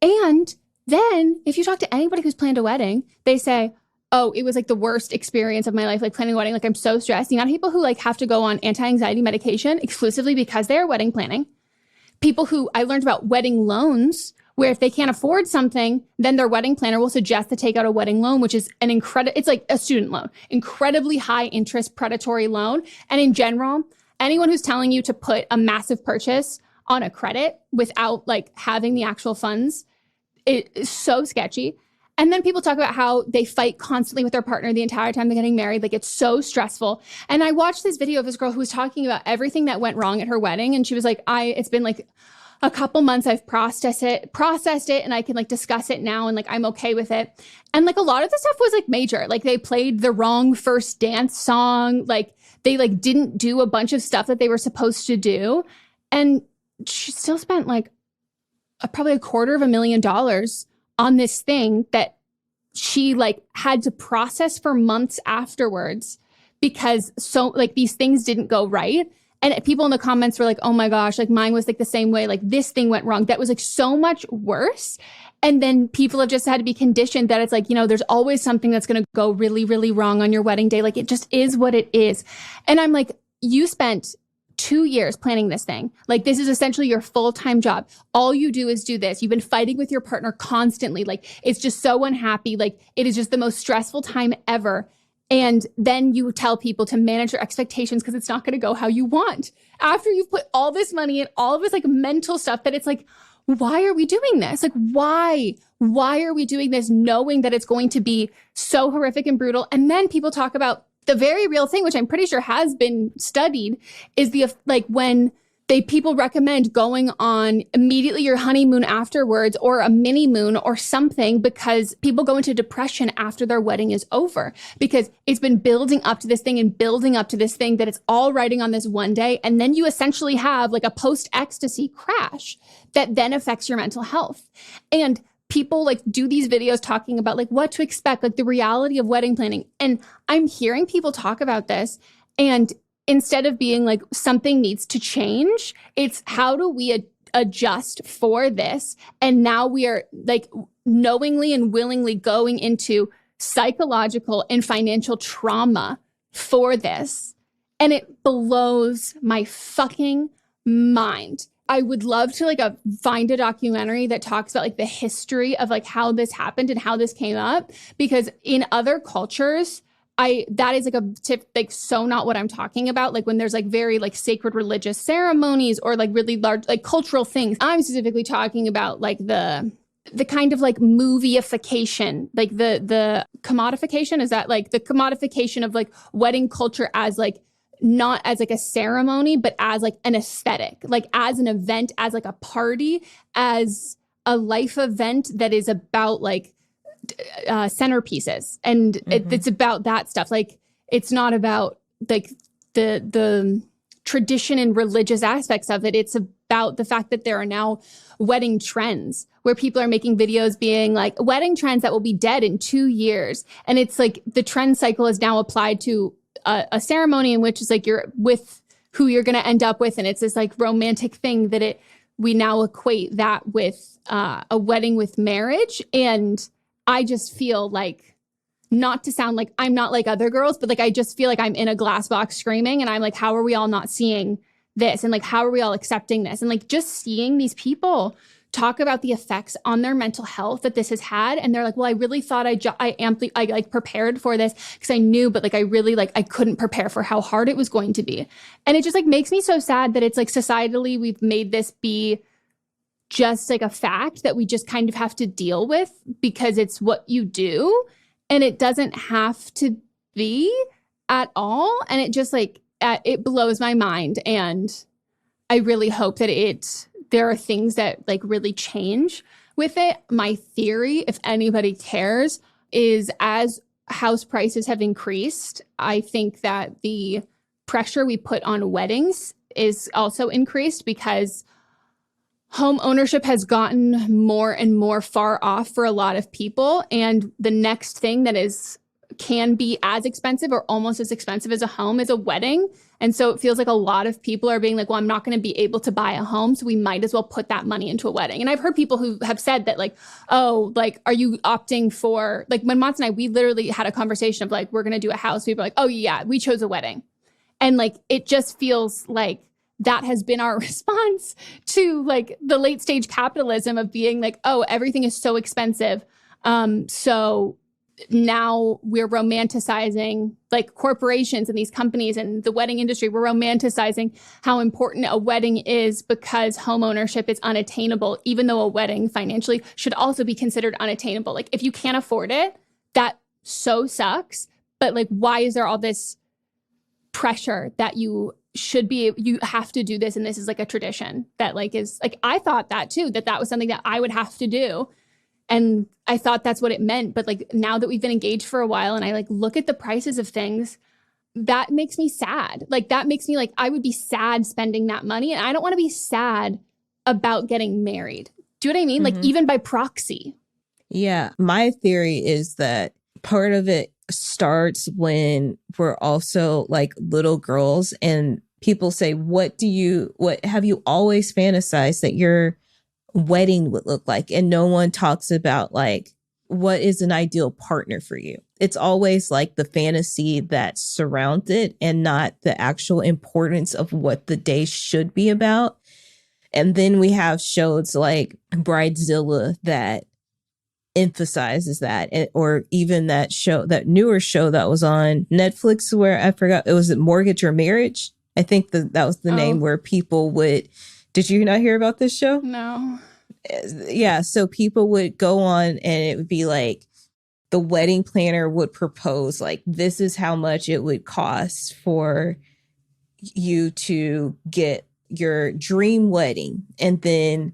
And then if you talk to anybody who's planned a wedding, they say, oh, it was like the worst experience of my life, like planning a wedding. Like I'm so stressed. The amount of people who like have to go on anti-anxiety medication exclusively because they're wedding planning. People who I learned about wedding loans, where if they can't afford something, then their wedding planner will suggest to take out a wedding loan, which is an it's like a student loan, incredibly high interest predatory loan. And in general, anyone who's telling you to put a massive purchase on a credit without like having the actual funds, it is so sketchy. And then people talk about how they fight constantly with their partner the entire time they're getting married. Like it's so stressful. And I watched this video of this girl who was talking about everything that went wrong at her wedding. And she was like, it's been like a couple months I've processed it and I can like discuss it now and like I'm okay with it. And like a lot of the stuff was like major. Like they played the wrong first dance song. Like they like didn't do a bunch of stuff that they were supposed to do. And she still spent like probably $250,000 on this thing that she like had to process for months afterwards because so like these things didn't go right. And people in the comments were like, oh my gosh, like mine was like the same way. Like this thing went wrong. That was like so much worse. And then people have just had to be conditioned that it's like, you know, there's always something that's going to go really, really wrong on your wedding day. Like it just is what it is. And I'm like, you spent 2 years planning this thing. Like this is essentially your full-time job. All you do is do this. You've been fighting with your partner constantly. Like it's just so unhappy. Like it is just the most stressful time ever. And then you tell people to manage their expectations because it's not going to go how you want. After you've put all this money and all of this like mental stuff that it's like, why are we doing this? Like, why? Why are we doing this knowing that it's going to be so horrific and brutal? And then people talk about the very real thing, which I'm pretty sure has been studied, is the like when people recommend going on immediately your honeymoon afterwards or a mini moon or something because people go into depression after their wedding is over because it's been building up to this thing and building up to this thing that it's all riding on this one day. And then you essentially have like a post-ecstasy crash that then affects your mental health. And people like do these videos talking about like what to expect, like the reality of wedding planning. And I'm hearing people talk about this and instead of being like something needs to change, it's how do we adjust for this? And now we are like knowingly and willingly going into psychological and financial trauma for this. And it blows my fucking mind. I would love to like find a documentary that talks about like the history of like how this happened and how this came up, because in other cultures, that is like a tip, like so not what I'm talking about. Like when there's like very like sacred religious ceremonies or like really large like cultural things. I'm specifically talking about like the kind of like movieification, like the commodification. Is that like the commodification of like wedding culture as like not as like a ceremony, but as like an aesthetic, like as an event, as like a party, as a life event that is about like centerpieces. And it's about that stuff. Like it's not about like the tradition and religious aspects of it. It's about the fact that there are now wedding trends where people are making videos being like wedding trends that will be dead in 2 years. And it's like the trend cycle is now applied to a ceremony in which it's like you're with who you're going to end up with. And it's this like romantic thing that we now equate that with a wedding with marriage. And I just feel like, not to sound like I'm not like other girls, but like I just feel like I'm in a glass box screaming and I'm like, how are we all not seeing this? And like, how are we all accepting this? And like just seeing these people talk about the effects on their mental health that this has had. And they're like, well, I really thought I like prepared for this because I knew, but like I really like I couldn't prepare for how hard it was going to be. And it just like makes me so sad that it's like societally we've made this be just like a fact that we just kind of have to deal with because it's what you do. And it doesn't have to be at all. And it just like, it blows my mind. And I really hope that there are things that like really change with it. My theory, if anybody cares, is as house prices have increased, I think that the pressure we put on weddings is also increased because home ownership has gotten more and more far off for a lot of people. And the next thing that is can be as expensive or almost as expensive as a home is a wedding. And so it feels like a lot of people are being like, well, I'm not going to be able to buy a home, so we might as well put that money into a wedding. And I've heard people who have said that, like, oh, like, are you opting for, like, when Mats and I, we literally had a conversation of like, we're going to do a house. We were like, oh yeah, we chose a wedding. And like, it just feels like that has been our response to like the late stage capitalism of being like, oh, everything is so expensive. So now we're romanticizing, like, corporations and these companies and the wedding industry, we're romanticizing how important a wedding is because home ownership is unattainable, even though a wedding financially should also be considered unattainable. Like, if you can't afford it, that so sucks. But like, why is there all this pressure that you have to do this, and this is like a tradition that like is like, I thought that too, that was something that I would have to do. And I thought that's what it meant. But like, now that we've been engaged for a while and I like look at the prices of things, that makes me sad. Like, that makes me like, I would be sad spending that money. And I don't want to be sad about getting married. Do you know what I mean? Like, even by proxy. Yeah. My theory is that part of it starts when we're also like little girls and people say, what have you always fantasized that your wedding would look like? And no one talks about like, what is an ideal partner for you? It's always like the fantasy that surrounds it and not the actual importance of what the day should be about. And then we have shows like Bridezilla that emphasizes that, or even that newer show that was on Netflix where I forgot, it was Mortgage or Marriage. I think that was the name, where people would, did you not hear about this show? No. Yeah. So people would go on and it would be like the wedding planner would propose like, this is how much it would cost for you to get your dream wedding. And then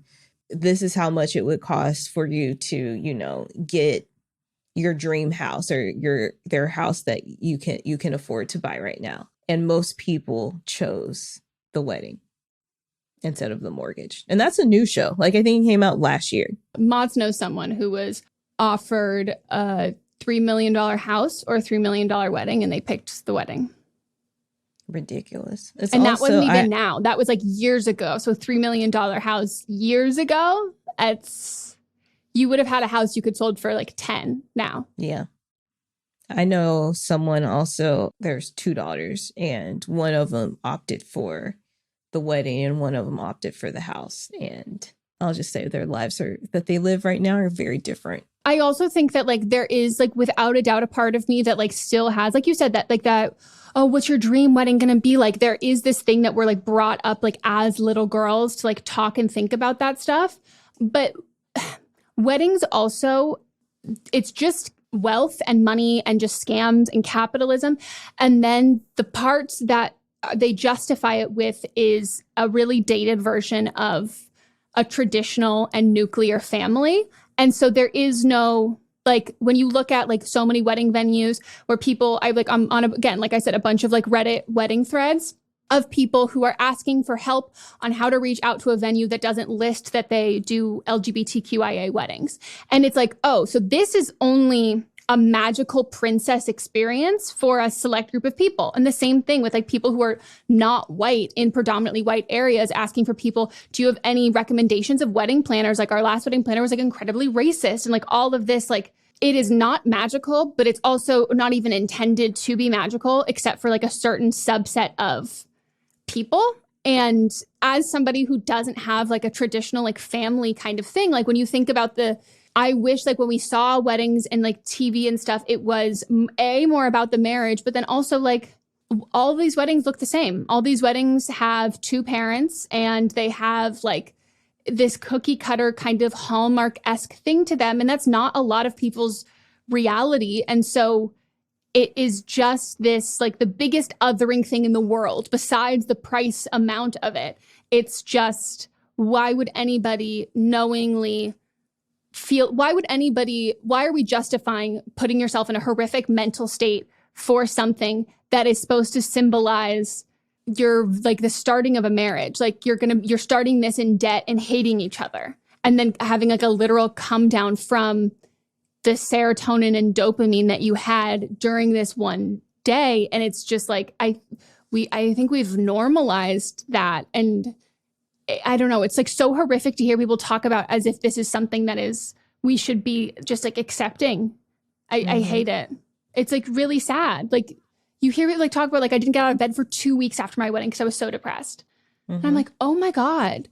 this is how much it would cost for you to, you know, get your dream house or their house that you can afford to buy right now. And most people chose the wedding instead of the mortgage. And that's a new show. Like, I think it came out last year. Mods knows someone who was offered a $3 million house or a $3 million wedding, and they picked the wedding. Ridiculous. And that wasn't even now. That was like years ago. So $3 million house years ago, you would have had a house you could sold for like 10 now. Yeah. I know someone also, there's 2 daughters, and one of them opted for the wedding and one of them opted for the house. And I'll just say their lives that they live right now are very different. I also think that like there is like without a doubt a part of me that like still has, like you said, that like that, oh, what's your dream wedding going to be like? There is this thing that we're like brought up like as little girls to like talk and think about that stuff. But weddings also, it's just wealth and money and just scams and capitalism. And then the parts that they justify it with is a really dated version of a traditional and nuclear family. And so there is no, like, when you look at like so many wedding venues where people, I'm on, again, like I said, a bunch of like Reddit wedding threads of people who are asking for help on how to reach out to a venue that doesn't list that they do LGBTQIA weddings. And it's like, oh, so this is only a magical princess experience for a select group of people. And the same thing with like people who are not white in predominantly white areas asking for people, do you have any recommendations of wedding planners? Like our last wedding planner was like incredibly racist and like all of this, like it is not magical, but it's also not even intended to be magical except for like a certain subset of people. And as somebody who doesn't have like a traditional like family kind of thing, like when you think about I wish like when we saw weddings and like TV and stuff, it was more about the marriage, but then also like all of these weddings look the same. All these weddings have 2 parents and they have like this cookie cutter kind of Hallmark-esque thing to them. And that's not a lot of people's reality. And so it is just this like the biggest othering thing in the world besides the price amount of it. It's just, why would anybody knowingly why are we justifying putting yourself in a horrific mental state for something that is supposed to symbolize your like the starting of a marriage? Like you're starting this in debt and hating each other and then having like a literal come down from the serotonin and dopamine that you had during this one day. And it's just like, I think we've normalized that. And I don't know, it's like so horrific to hear people talk about as if this is something that we should be just like accepting. I hate it. It's like really sad. Like you hear it like talk about like, I didn't get out of bed for 2 weeks after my wedding because I was so depressed. And I'm like, oh my God,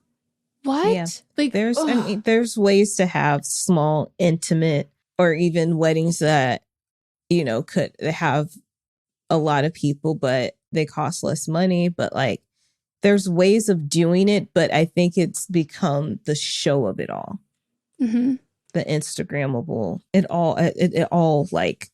what? Yeah. Like there's ways to have small, intimate, or even weddings that, could have a lot of people, but they cost less money. But like, there's ways of doing it, but I think it's become the show of it all. The Instagrammable, it all like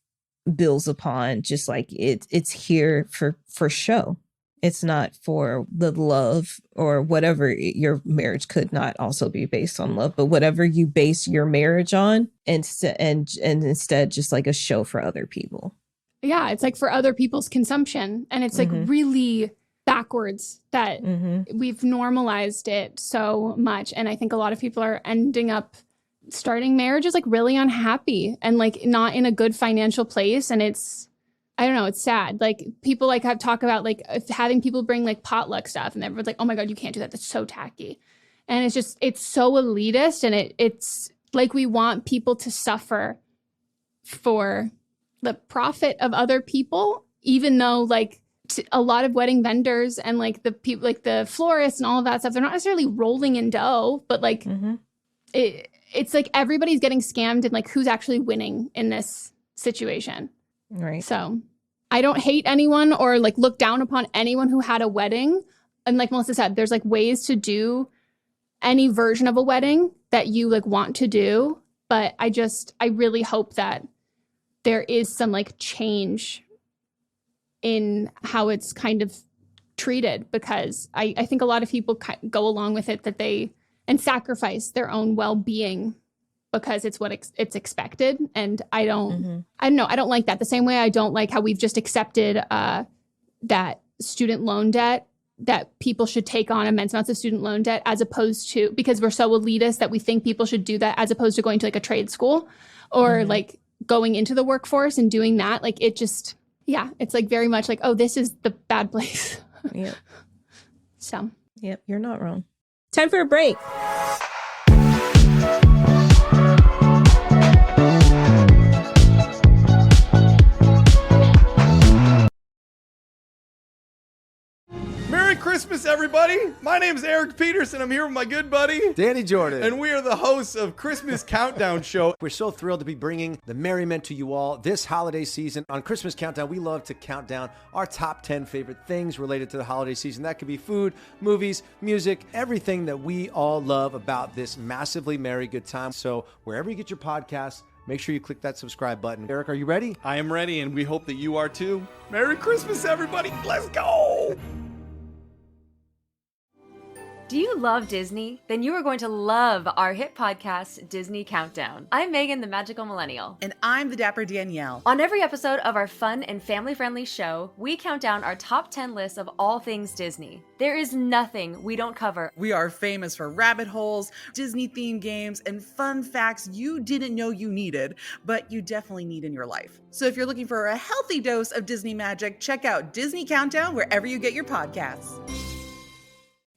builds upon just like it's here for show. It's not for the love or whatever. Your marriage could not also be based on love, but whatever you base your marriage on, instead just like a show for other people. Yeah, it's like for other people's consumption. And it's like really backwards that we've normalized it so much. And I think a lot of people are ending up starting marriages like really unhappy and like not in a good financial place. And it's, I don't know, it's sad. Like people like have talk about like having people bring like potluck stuff and everyone's like, oh my God, you can't do that. That's so tacky. And it's just, it's so elitist. And it's like we want people to suffer for the profit of other people, even though like a lot of wedding vendors and like the people, like the florists and all of that stuff, they're not necessarily rolling in dough, but like it's like everybody's getting scammed and like who's actually winning in this situation. Right. So I don't hate anyone or like look down upon anyone who had a wedding. And like Melissa said, there's like ways to do any version of a wedding that you like want to do. But I really hope that there is some like change in how it's kind of treated, because I think a lot of people go along with it and sacrifice their own well-being because it's what it's expected. And I don't know. I don't like that. The same way I don't like how we've just accepted that student loan debt, that people should take on immense amounts of student loan debt as opposed to, because we're so elitist that we think people should do that as opposed to going to like a trade school or like going into the workforce and doing that. Like it just, yeah, it's like very much like, oh, this is the bad place. Yep. So. Yep, you're not wrong. Time for a break. Merry Christmas, everybody! My name is Eric Peterson. I'm here with my good buddy Danny Jordan, and we are the hosts of Christmas Countdown Show. We're so thrilled to be bringing the merriment to you all this holiday season. On Christmas Countdown, we love to count down our top 10 favorite things related to the holiday season. That could be food, movies, music, everything that we all love about this massively merry good time. So wherever you get your podcasts, make sure you click that subscribe button. Eric, are you ready? I am ready, and we hope that you are too. Merry Christmas, everybody! Let's go! Do you love Disney? Then you are going to love our hit podcast, Disney Countdown. I'm Megan, the magical millennial. And I'm the dapper Danielle. On every episode of our fun and family-friendly show, we count down our top 10 lists of all things Disney. There is nothing we don't cover. We are famous for rabbit holes, Disney-themed games, and fun facts you didn't know you needed, but you definitely need in your life. So if you're looking for a healthy dose of Disney magic, check out Disney Countdown wherever you get your podcasts.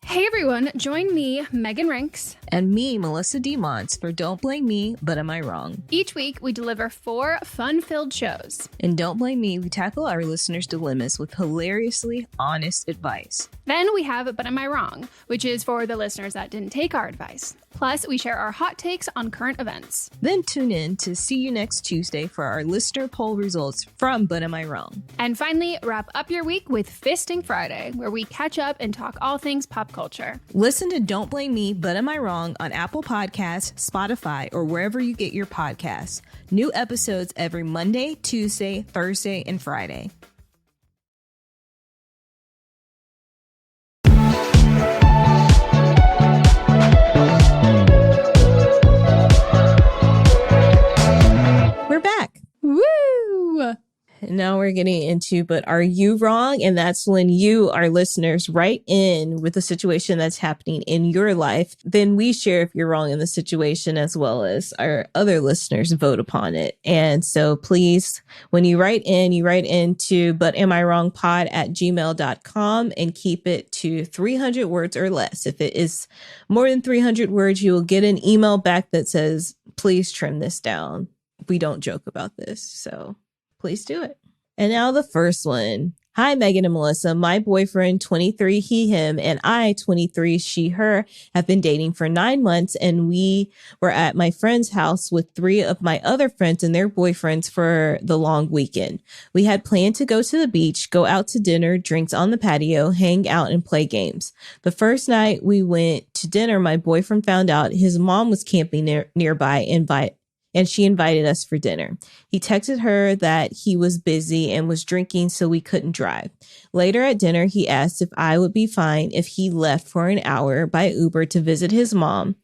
Hey everyone, join me, Megan Rinks. And me, Melissa DeMonts, for Don't Blame Me, But Am I Wrong? Each week, we deliver 4 fun-filled shows. In Don't Blame Me, we tackle our listeners' dilemmas with hilariously honest advice. Then we have But Am I Wrong, which is for the listeners that didn't take our advice. Plus, we share our hot takes on current events. Then tune in to see you next Tuesday for our listener poll results from But Am I Wrong? And finally, wrap up your week with Fisting Friday, where we catch up and talk all things pop culture. Listen to Don't Blame Me, But Am I Wrong on Apple Podcasts, Spotify, or wherever you get your podcasts. New episodes every Monday, Tuesday, Thursday, and Friday. We're back. Woo! Now we're getting into, but are you wrong? And that's when you, our listeners, write in with the situation that's happening in your life. Then we share if you're wrong in the situation, as well as our other listeners vote upon it. And so please, when you write into butamiwrongpod@gmail.com and keep it to 300 words or less. If it is more than 300 words, you will get an email back that says, please trim this down. We don't joke about this. So please do it. And now the first one. Hi, Meghan and Melissa. My boyfriend, 23, he, him, and I, 23, she, her, have been dating for 9 months, and we were at my friend's house with 3 of my other friends and their boyfriends for the long weekend. We had planned to go to the beach, go out to dinner, drinks on the patio, hang out, and play games. The first night we went to dinner, my boyfriend found out his mom was camping nearby and she invited us for dinner. He texted her that he was busy and was drinking, so we couldn't drive. Later at dinner, he asked if I would be fine if he left for an hour by Uber to visit his mom.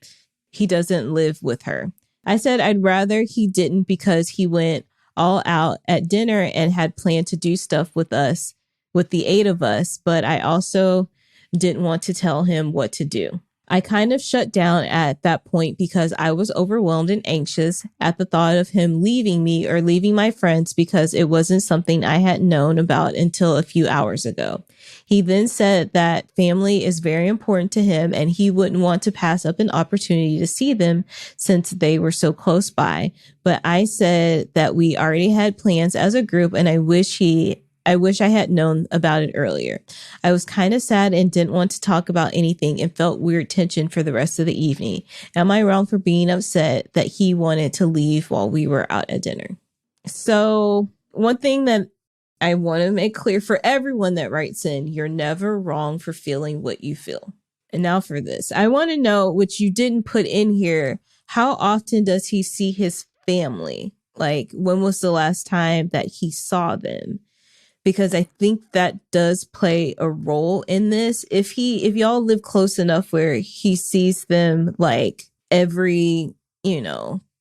He doesn't live with her. I said I'd rather he didn't because he went all out at dinner and had planned to do stuff with us, with the 8 of us, but I also didn't want to tell him what to do. I kind of shut down at that point because I was overwhelmed and anxious at the thought of him leaving me or leaving my friends because it wasn't something I had known about until a few hours ago. He then said that family is very important to him and he wouldn't want to pass up an opportunity to see them since they were so close by. But I said that we already had plans as a group and I wish I had known about it earlier. I was kind of sad and didn't want to talk about anything and felt weird tension for the rest of the evening. Am I wrong for being upset that he wanted to leave while we were out at dinner? So one thing that I want to make clear for everyone that writes in, you're never wrong for feeling what you feel. And now for this, I want to know, which you didn't put in here, how often does he see his family? Like, when was the last time that he saw them? Because I think that does play a role in this. If y'all live close enough where he sees them like every,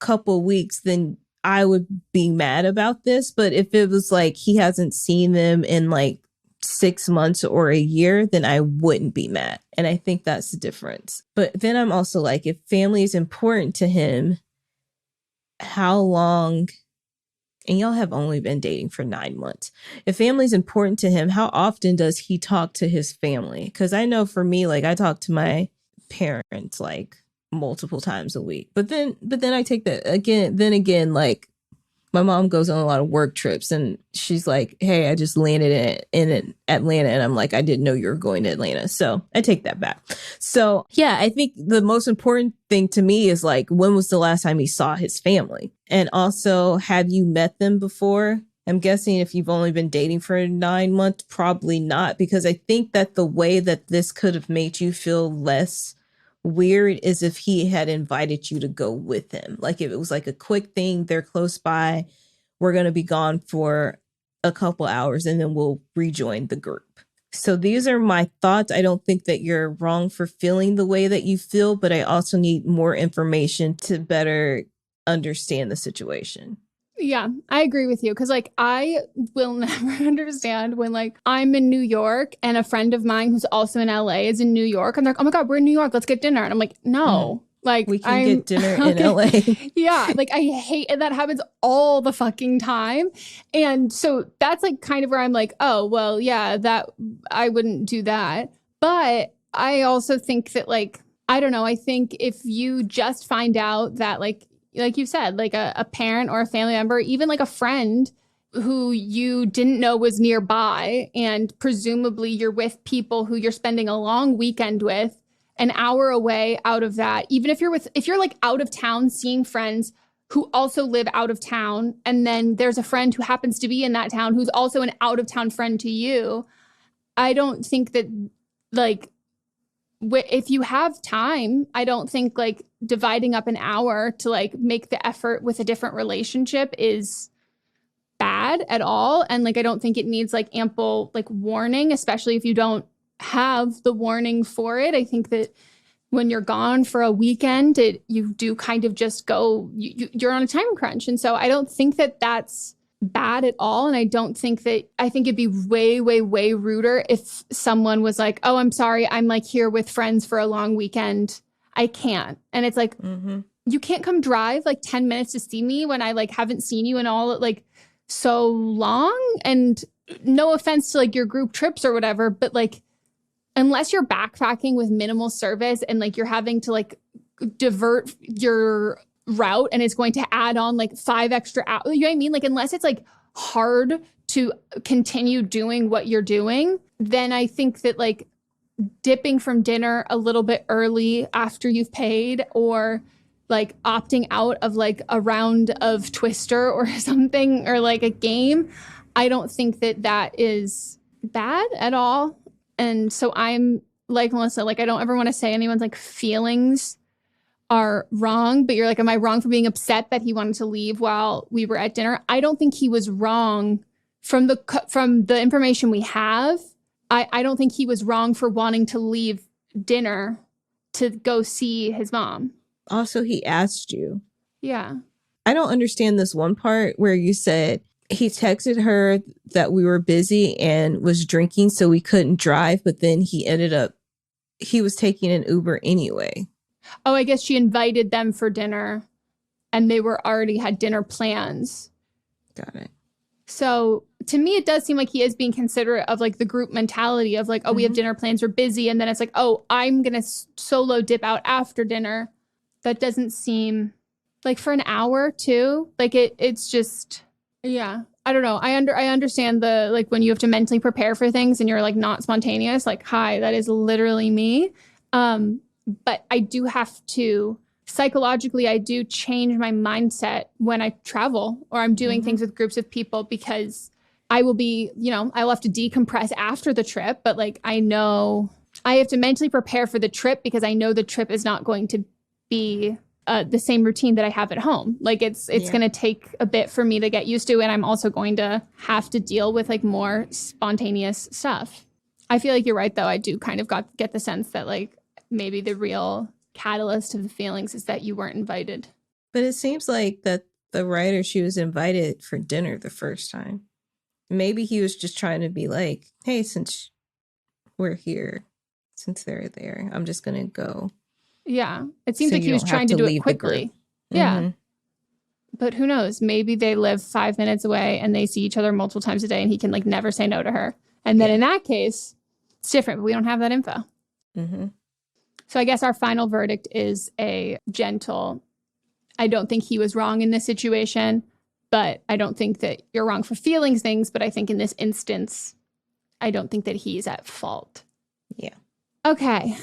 couple weeks, then I would be mad about this. But if it was like he hasn't seen them in like 6 months or a year, then I wouldn't be mad. And I think that's the difference. But then I'm also like, if family is important to him, how long... And y'all have only been dating for 9 months. If family's important to him, how often does he talk to his family? Because I know for me, like I talk to my parents like multiple times a week. But then I take that again, like my mom goes on a lot of work trips and she's like, hey, I just landed in Atlanta. And I'm like, I didn't know you were going to Atlanta. So I take that back. So yeah, I think the most important thing to me is like, when was the last time he saw his family? And also, have you met them before? I'm guessing if you've only been dating for 9 months, probably not, because I think that the way that this could have made you feel less weird is if he had invited you to go with him. Like if it was like a quick thing, they're close by, we're going to be gone for a couple hours and then we'll rejoin the group. So these are my thoughts. I don't think that you're wrong for feeling the way that you feel, but I also need more information to better understand the situation. Yeah, I agree with you because like I will never understand when like I'm in New York and a friend of mine who's also in LA is in New York. I'm like, oh my God, we're in New York. Let's get dinner. And I'm like, no, like we can get dinner in LA. Yeah, like I hate and that happens all the fucking time. And so that's like kind of where I'm like, oh, well, yeah, that I wouldn't do that. But I also think that like, I don't know. I think if you just find out that like you said, like a parent or a family member, even like a friend who you didn't know was nearby, and presumably you're with people who you're spending a long weekend with, an hour away out of that, even if you're like out of town seeing friends who also live out of town, and then there's a friend who happens to be in that town who's also an out of town friend to you, I don't think that like, if you have time, I don't think like dividing up an hour to like make the effort with a different relationship is bad at all. And like, I don't think it needs like ample like warning, especially if you don't have the warning for it. I think that when you're gone for a weekend, you do kind of just go, you're on a time crunch. And so I don't think that that's bad at all. And I think it'd be way, way, way ruder if someone was like, oh, I'm sorry, I'm like here with friends for a long weekend. I can't. And it's like, you can't come drive like 10 minutes to see me when I like haven't seen you in all like so long. And no offense to like your group trips or whatever, but like, unless you're backpacking with minimal service and like you're having to like divert your route and it's going to add on like 5 extra hours, you know what I mean? Like, unless it's like hard to continue doing what you're doing, then I think that like dipping from dinner a little bit early after you've paid, or like opting out of like a round of Twister or something, or like a game, I don't think that is bad at all. And so I'm like Melissa, like I don't ever want to say anyone's like feelings are wrong, but you're like, am I wrong for being upset that he wanted to leave while we were at dinner? I don't think he was wrong from the information we have. I don't think he was wrong for wanting to leave dinner to go see his mom. Also, he asked you. Yeah. I don't understand this one part where you said he texted her that we were busy and was drinking, so we couldn't drive, but then he was taking an Uber anyway. Oh, I guess she invited them for dinner and they already had dinner plans. Got it. So to me, it does seem like he is being considerate of like the group mentality of like, oh, we have dinner plans, we're busy. And then it's like, oh, I'm going to solo dip out after dinner. That doesn't seem like for an hour too. Like it's just, yeah, I don't know. I understand the, like when you have to mentally prepare for things and you're like not spontaneous, like, hi, that is literally me. But I do have to, psychologically, I do change my mindset when I travel or I'm doing things with groups of people, because I will be, I'll have to decompress after the trip. But like, I know I have to mentally prepare for the trip because I know the trip is not going to be the same routine that I have at home. Like it's going to take a bit for me to get used to. And I'm also going to have to deal with like more spontaneous stuff. I feel like you're right, though. I do kind of get the sense that like maybe the real catalyst of the feelings is that you weren't invited. But it seems like that the writer, she was invited for dinner the first time. Maybe he was just trying to be like, hey, since we're here, since they're there, I'm just going to go. Yeah. It seems like he was trying to do it quickly. Yeah. But who knows? Maybe they live 5 minutes away and they see each other multiple times a day and he can like never say no to her. And then in that case, it's different, but we don't have that info. So I guess our final verdict is a gentle, I don't think he was wrong in this situation, but I don't think that you're wrong for feeling things. But I think in this instance, I don't think that he's at fault. Yeah. Okay.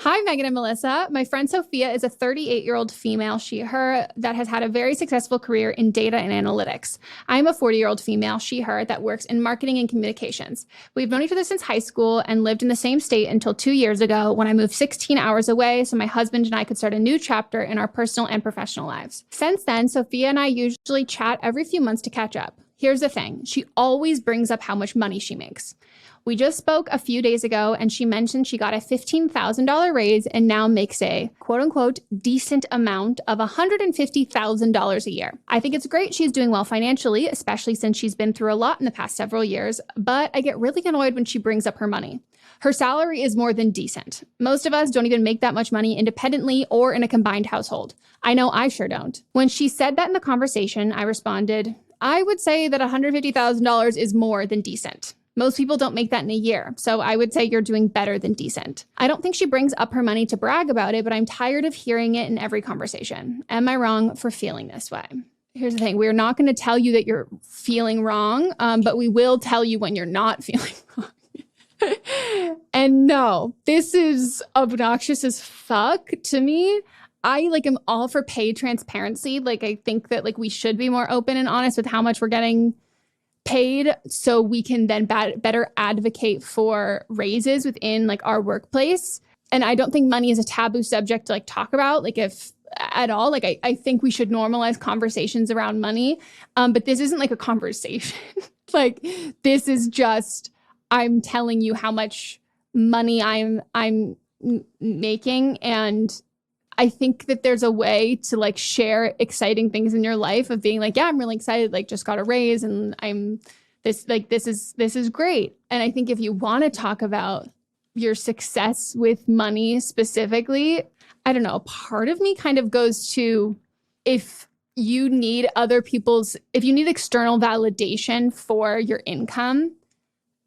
Hi, Meghan and Melissa. My friend Sophia is a 38-year-old female, she, her, that has had a very successful career in data and analytics. I'm a 40-year-old female, she, her, that works in marketing and communications. We've known each other since high school and lived in the same state until 2 years ago when I moved 16 hours away so my husband and I could start a new chapter in our personal and professional lives. Since then, Sophia and I usually chat every few months to catch up. Here's the thing. She always brings up how much money she makes. We just spoke a few days ago and she mentioned she got a $15,000 raise and now makes a quote unquote decent amount of $150,000 a year. I think it's great she's doing well financially, especially since she's been through a lot in the past several years, but I get really annoyed when she brings up her money. Her salary is more than decent. Most of us don't even make that much money independently or in a combined household. I know I sure don't. When she said that in the conversation, I responded, I would say that $150,000 is more than decent. Most people don't make that in a year, so I would say you're doing better than decent. I don't think she brings up her money to brag about it, but I'm tired of hearing it in every conversation. Am I wrong for feeling this way? Here's the thing. We're not going to tell you that you're feeling wrong, but we will tell you when you're not feeling wrong. And no, this is obnoxious as fuck to me. I am all for paid transparency. I think that we should be more open and honest with how much we're getting paid so we can then better advocate for raises within our workplace. And I don't think money is a taboo subject to talk about, if at all. I think we should normalize conversations around money. But this isn't a conversation. This is just, I'm telling you how much money I'm making. And I think that there's a way to like share exciting things in your life of being like, yeah, I'm really excited, like just got a raise and this is great. And I think if you want to talk about your success with money specifically, I don't know, part of me kind of goes to if you need external validation for your income,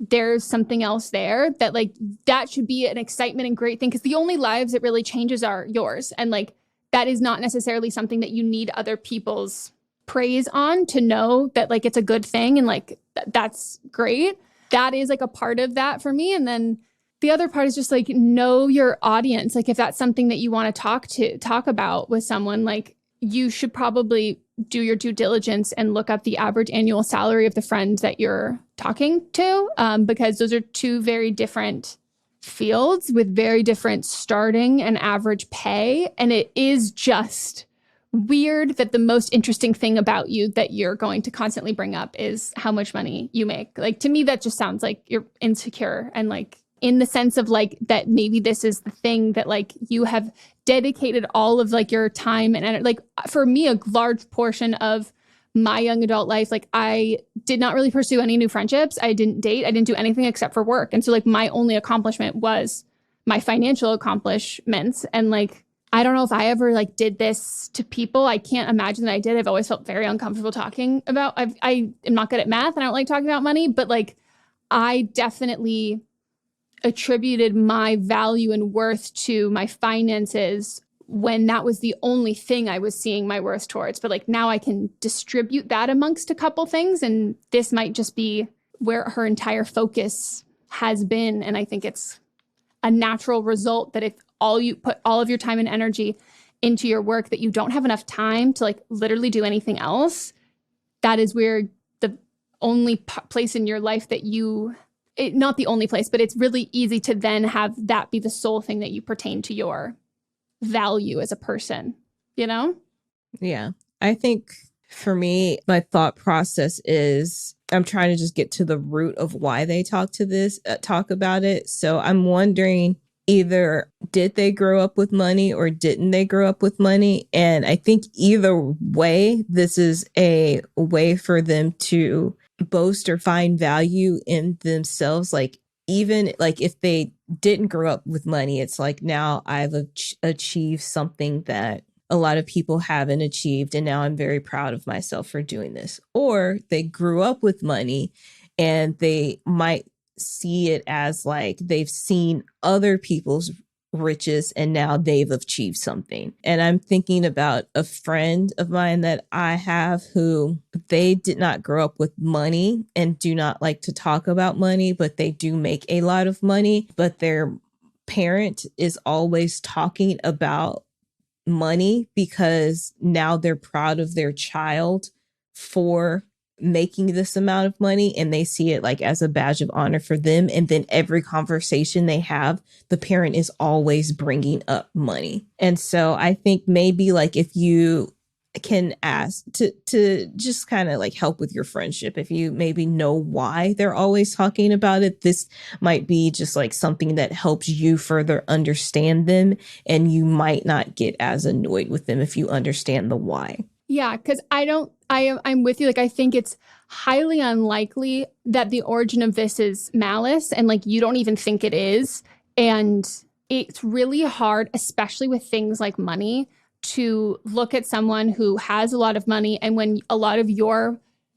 there's something else there that should be an excitement and great thing, because the only lives it really changes are yours. And like, that is not necessarily something that you need other people's praise on to know that like it's a good thing. And like, that's great. That is like a part of that for me. And then the other part is just like, know your audience. Like if that's something that you want to talk about with someone, like you should probably do your due diligence and look up the average annual salary of the friend that you're talking to, because those are two very different fields with very different starting and average pay. And it is just weird that the most interesting thing about you that you're going to constantly bring up is how much money you make. Like, to me, that just sounds like you're insecure, and like in the sense of like that maybe this is the thing that like you have dedicated all of like your time and like for me, a large portion of my young adult life, like I did not really pursue any new friendships. I didn't date. I didn't do anything except for work. And so like my only accomplishment was my financial accomplishments. And like, I don't know if I ever like did this to people. I can't imagine that I did. I've always felt very uncomfortable talking about, I am not good at math and I don't like talking about money, but like I definitely attributed my value and worth to my finances when that was the only thing I was seeing my worth towards. But like now I can distribute that amongst a couple things, and this might just be where her entire focus has been. And I think it's a natural result that if you put all of your time and energy into your work, that you don't have enough time to like literally do anything else. That is where the only place in your life that not the only place, but it's really easy to then have that be the sole thing that you pertain to your value as a person, you know? Yeah. I think for me, my thought process is I'm trying to just get to the root of why they talk about it. So I'm wondering, either did they grow up with money or didn't they grow up with money? And I think either way, this is a way for them to boast or find value in themselves. Like even like if they didn't grow up with money, it's like now I've achieved something that a lot of people haven't achieved, and now I'm very proud of myself for doing this. Or they grew up with money and they might see it as like they've seen other people's riches and now they've achieved something. And I'm thinking about a friend of mine that I have who they did not grow up with money and do not like to talk about money, but they do make a lot of money. But their parent is always talking about money because now they're proud of their child for making this amount of money, and they see it like as a badge of honor for them. And then every conversation they have, the parent is always bringing up money. And so I think maybe like if you can ask to just kind of like help with your friendship, if you maybe know why they're always talking about it, this might be just like something that helps you further understand them, and you might not get as annoyed with them if you understand the why. Yeah, because I'm with you. Like, I think it's highly unlikely that the origin of this is malice, and like you don't even think it is. And it's really hard, especially with things like money, to look at someone who has a lot of money, and when a lot of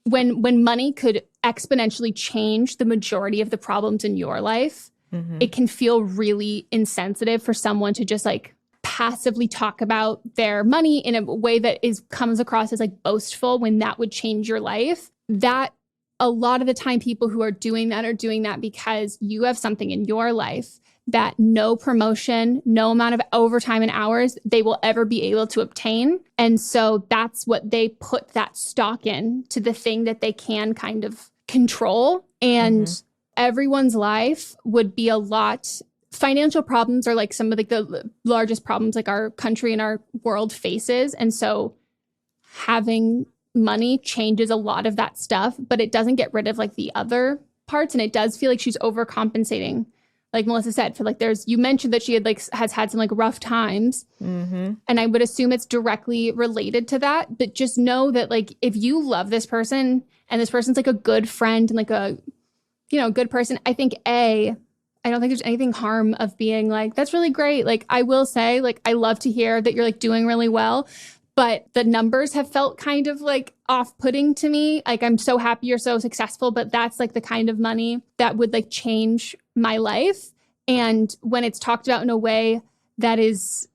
when money could exponentially change the majority of the problems in your life, it can feel really insensitive for someone to just like passively talk about their money in a way that comes across as like boastful when that would change your life. That a lot of the time people who are doing that because you have something in your life that no promotion, no amount of overtime and hours they will ever be able to obtain. And so that's what they put that stock in, to the thing that they can kind of control. And everyone's life would be a lot. Financial problems are like some of like the largest problems like our country and our world faces. And so having money changes a lot of that stuff, but it doesn't get rid of like the other parts. And it does feel like she's overcompensating like Melissa said, for like you mentioned that she has had some like rough times. Mm-hmm. And I would assume it's directly related to that. But just know that like if you love this person and this person's like a good friend and like a, good person, I think I don't think there's anything harm of being like, that's really great. Like I will say, like, I love to hear that you're like doing really well. But the numbers have felt kind of like off-putting to me. Like, I'm so happy you're so successful, but that's like the kind of money that would like change my life. And when it's talked about in a way that is,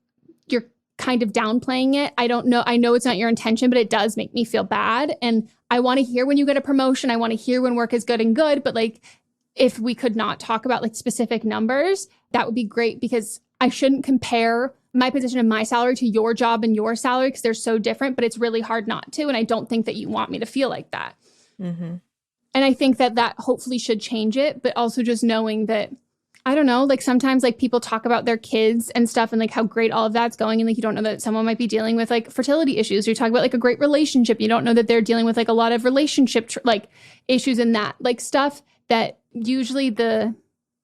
you're kind of downplaying it. I don't know. I know it's not your intention, but it does make me feel bad. And I want to hear when you get a promotion. I want to hear when work is good and good. But like, if we could not talk about like specific numbers, that would be great, because I shouldn't compare my position and my salary to your job and your salary because they're so different, but it's really hard not to. And I don't think that you want me to feel like that. Mm-hmm. And I think that hopefully should change it, but also just knowing that, I don't know, like sometimes like people talk about their kids and stuff and like how great all of that's going. And like, you don't know that someone might be dealing with like fertility issues. Or you talk about like a great relationship. You don't know that they're dealing with like a lot of relationship like issues and that like stuff that usually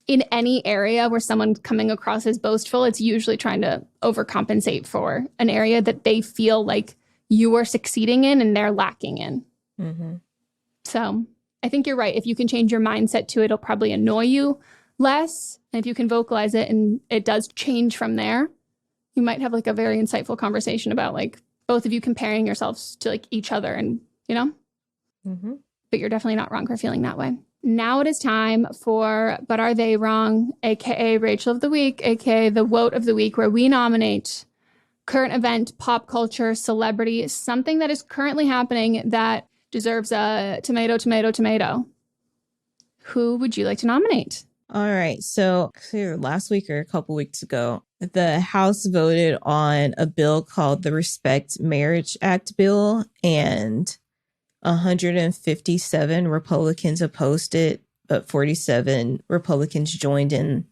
in any area where someone's coming across as boastful, it's usually trying to overcompensate for an area that they feel like you are succeeding in and they're lacking in. Mm-hmm. So I think you're right. If you can change your mindset to it, it'll probably annoy you less. And if you can vocalize it and it does change from there, you might have like a very insightful conversation about like both of you comparing yourselves to like each other and, Mm-hmm. But you're definitely not wrong for feeling that way. Now it is time for But Are They Wrong, aka Rachel of the Week, aka the Wote of the Week, where we nominate current event, pop culture, celebrity, something that is currently happening that deserves a tomato. Who would you like to nominate? All right. So last week or a couple weeks ago, the House voted on a bill called the Respect Marriage Act bill, and 157 Republicans opposed it, but 47 Republicans joined in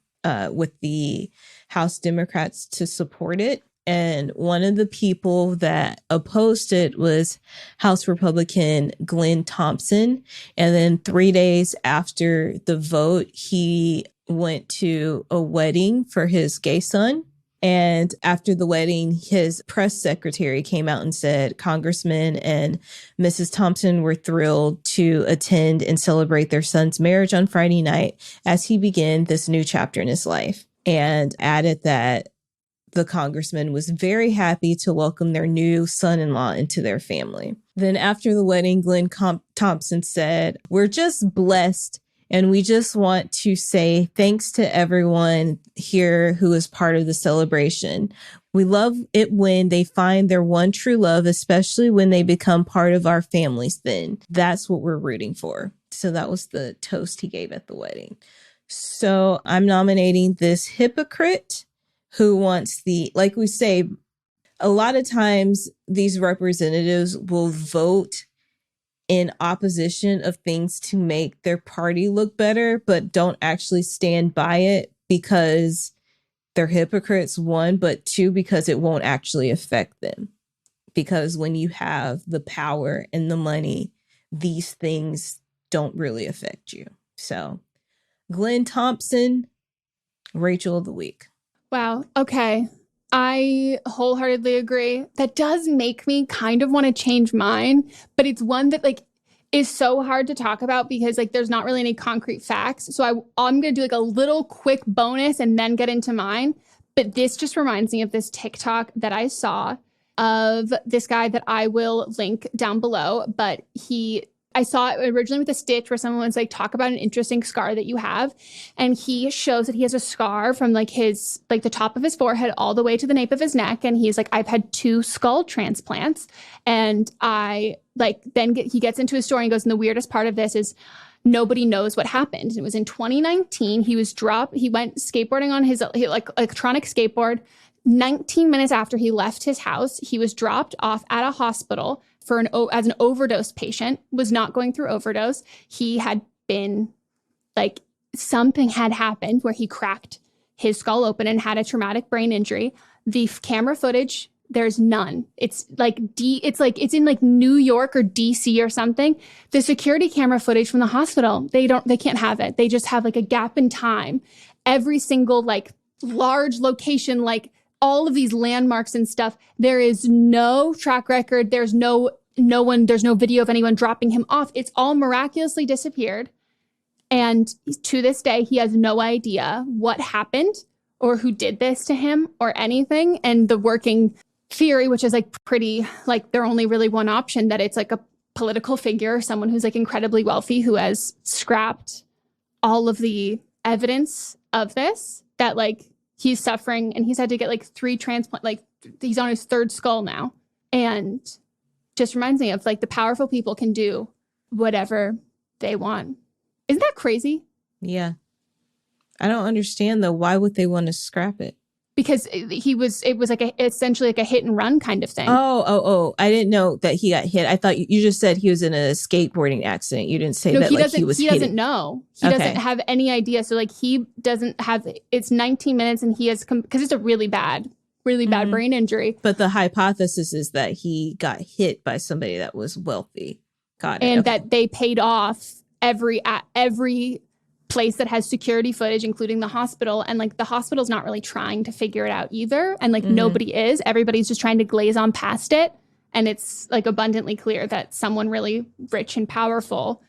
with the House Democrats to support it. And one of the people that opposed it was House Republican Glen Thompson. And then 3 days after the vote, he went to a wedding for his gay son. And after the wedding, his press secretary came out and said Congressman and Mrs. Thompson were thrilled to attend and celebrate their son's marriage on Friday night as he began this new chapter in his life, and added that the congressman was very happy to welcome their new son-in-law into their family. Then after the wedding, Glen Thompson said, "We're just blessed. And we just want to say thanks to everyone here who is part of the celebration. We love it when they find their one true love, especially when they become part of our families. Then that's what we're rooting for." So that was the toast he gave at the wedding. So I'm nominating this hypocrite who wants like we say, a lot of times these representatives will vote in opposition of things to make their party look better, but don't actually stand by it because they're hypocrites, one, but two, because it won't actually affect them. Because when you have the power and the money, these things don't really affect you. So Glen Thompson, Rachel of the Week. Wow. Okay. I wholeheartedly agree. That does make me kind of want to change mine, but it's one that like is so hard to talk about because like there's not really any concrete facts. So I'm going to do like a little quick bonus and then get into mine. But this just reminds me of this TikTok that I saw of this guy that I will link down below. But I saw it originally with a stitch where someone was like, talk about an interesting scar that you have. And he shows that he has a scar from like the top of his forehead all the way to the nape of his neck. And he's like, I've had 2 skull transplants. And he gets into his story and goes, and the weirdest part of this is nobody knows what happened. And it was in 2019. He went skateboarding on his like electronic skateboard. 19 minutes after he left his house, he was dropped off at a hospital as an overdose patient, was not going through overdose. He had been like, something had happened where he cracked his skull open and had a traumatic brain injury. The camera footage, there's none. It's in like New York or DC or something. The security camera footage from the hospital, they can't have it. They just have like a gap in time. every single like large location, like all of these landmarks and stuff. There is no track record. There's no video of anyone dropping him off. It's all miraculously disappeared. And to this day, he has no idea what happened or who did this to him or anything. And the working theory, which is like pretty, like they're only really one option, that it's like a political figure, someone who's like incredibly wealthy, who has scrapped all of the evidence of this, that like he's suffering and he's had to get like 3 transplant, like he's on his 3rd skull now. And just reminds me of like the powerful people can do whatever they want. Isn't that crazy? Yeah. I don't understand though. Why would they want to scrap it? Because it was like essentially like a hit and run kind of thing. Oh. I didn't know that he got hit. I thought you just said he was in a skateboarding accident. You didn't say that he was He hitting. doesn't know. He doesn't have any idea. So like he doesn't have, it's 19 minutes and he has, because it's a really bad brain injury. But the hypothesis is that he got hit by somebody that was wealthy. Got it. And that they paid off every place that has security footage, including the hospital. And like the hospital's not really trying to figure it out either. And like nobody is. Everybody's just trying to glaze on past it. And it's like abundantly clear that someone really rich and powerful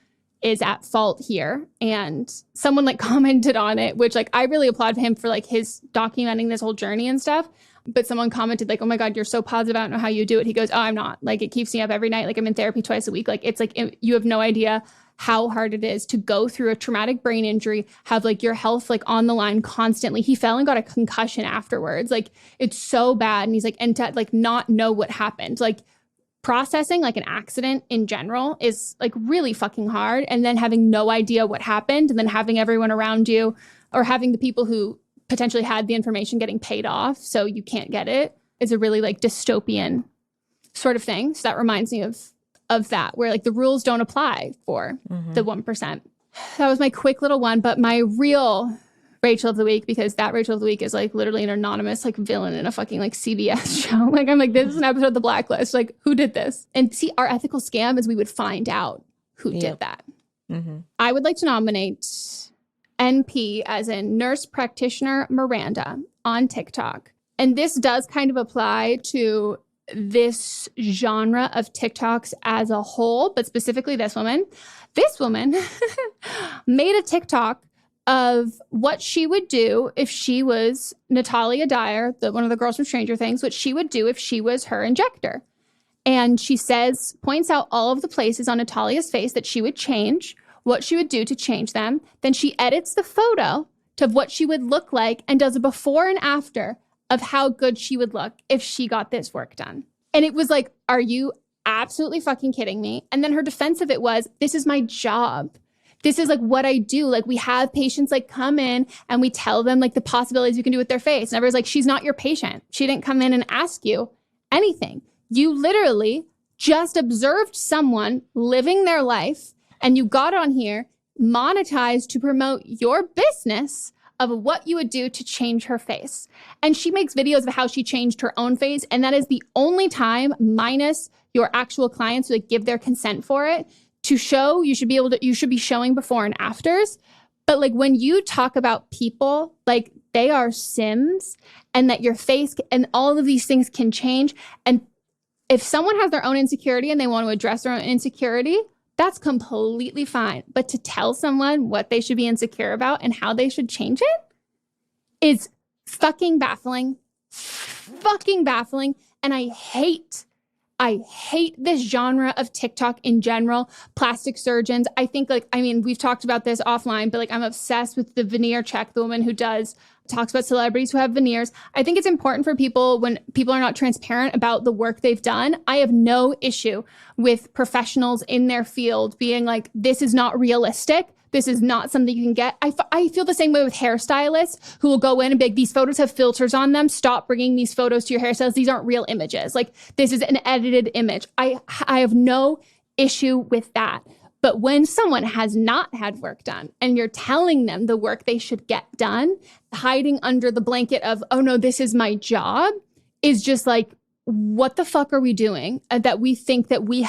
is at fault here. And someone like commented on it, which like I really applaud him for like his documenting this whole journey and stuff. But someone commented like, oh my God, you're so positive. I don't know how you do it. He goes, oh, I'm not. Like it keeps me up every night. Like I'm in therapy twice a week. Like it's like you have no idea how hard it is to go through a traumatic brain injury, have like your health like on the line constantly. He fell and got a concussion afterwards. Like it's so bad. And he's like, and to like not know what happened. Like processing like an accident in general is like really fucking hard. And then having no idea what happened and then having everyone around you or having the people who potentially had the information getting paid off so you can't get it is a really like dystopian sort of thing. So that reminds me of that, where like the rules don't apply for the 1%. That was my quick little one, but my real Rachel of the week, because that Rachel of the week is like literally an anonymous like villain in a fucking like CBS show. Like I'm like, this is an episode of The Blacklist. Like who did this? And see, our ethical scam is we would find out who did that. I would like to nominate NP, as in Nurse Practitioner Miranda, on TikTok. And this does kind of apply to this genre of TikToks as a whole, but specifically this woman. This woman made a TikTok of what she would do if she was Natalia Dyer, one of the girls from Stranger Things, what she would do if she was her injector. And she points out all of the places on Natalia's face that she would change, what she would do to change them. Then she edits the photo to what she would look like and does a before and after of how good she would look if she got this work done. And it was like, are you absolutely fucking kidding me? And then her defense of it was, this is my job. This is like what I do. Like we have patients like come in and we tell them like the possibilities you can do with their face. And everybody's like, she's not your patient. She didn't come in and ask you anything. You literally just observed someone living their life and you got on here, monetized to promote your business of what you would do to change her face. And she makes videos of how she changed her own face. And that is the only time, minus your actual clients who like give their consent for it, to show, you should be showing before and afters. But like when you talk about people, like they are Sims and that your face and all of these things can change. And if someone has their own insecurity and they want to address their own insecurity, that's completely fine. But to tell someone what they should be insecure about and how they should change it is fucking baffling. Fucking baffling. And I hate this genre of TikTok in general. Plastic surgeons. I think we've talked about this offline, but like I'm obsessed with the veneer check, the woman who talks about celebrities who have veneers. I think it's important for people when people are not transparent about the work they've done. I have no issue with professionals in their field being like, this is not realistic. This is not something you can get. I feel the same way with hairstylists who will go in and be like, these photos have filters on them. Stop bringing these photos to your hairstylists. These aren't real images. Like this is an edited image. I have no issue with that. But when someone has not had work done and you're telling them the work they should get done, hiding under the blanket of, oh no, this is my job, is just like, what the fuck are we doing? That we think that we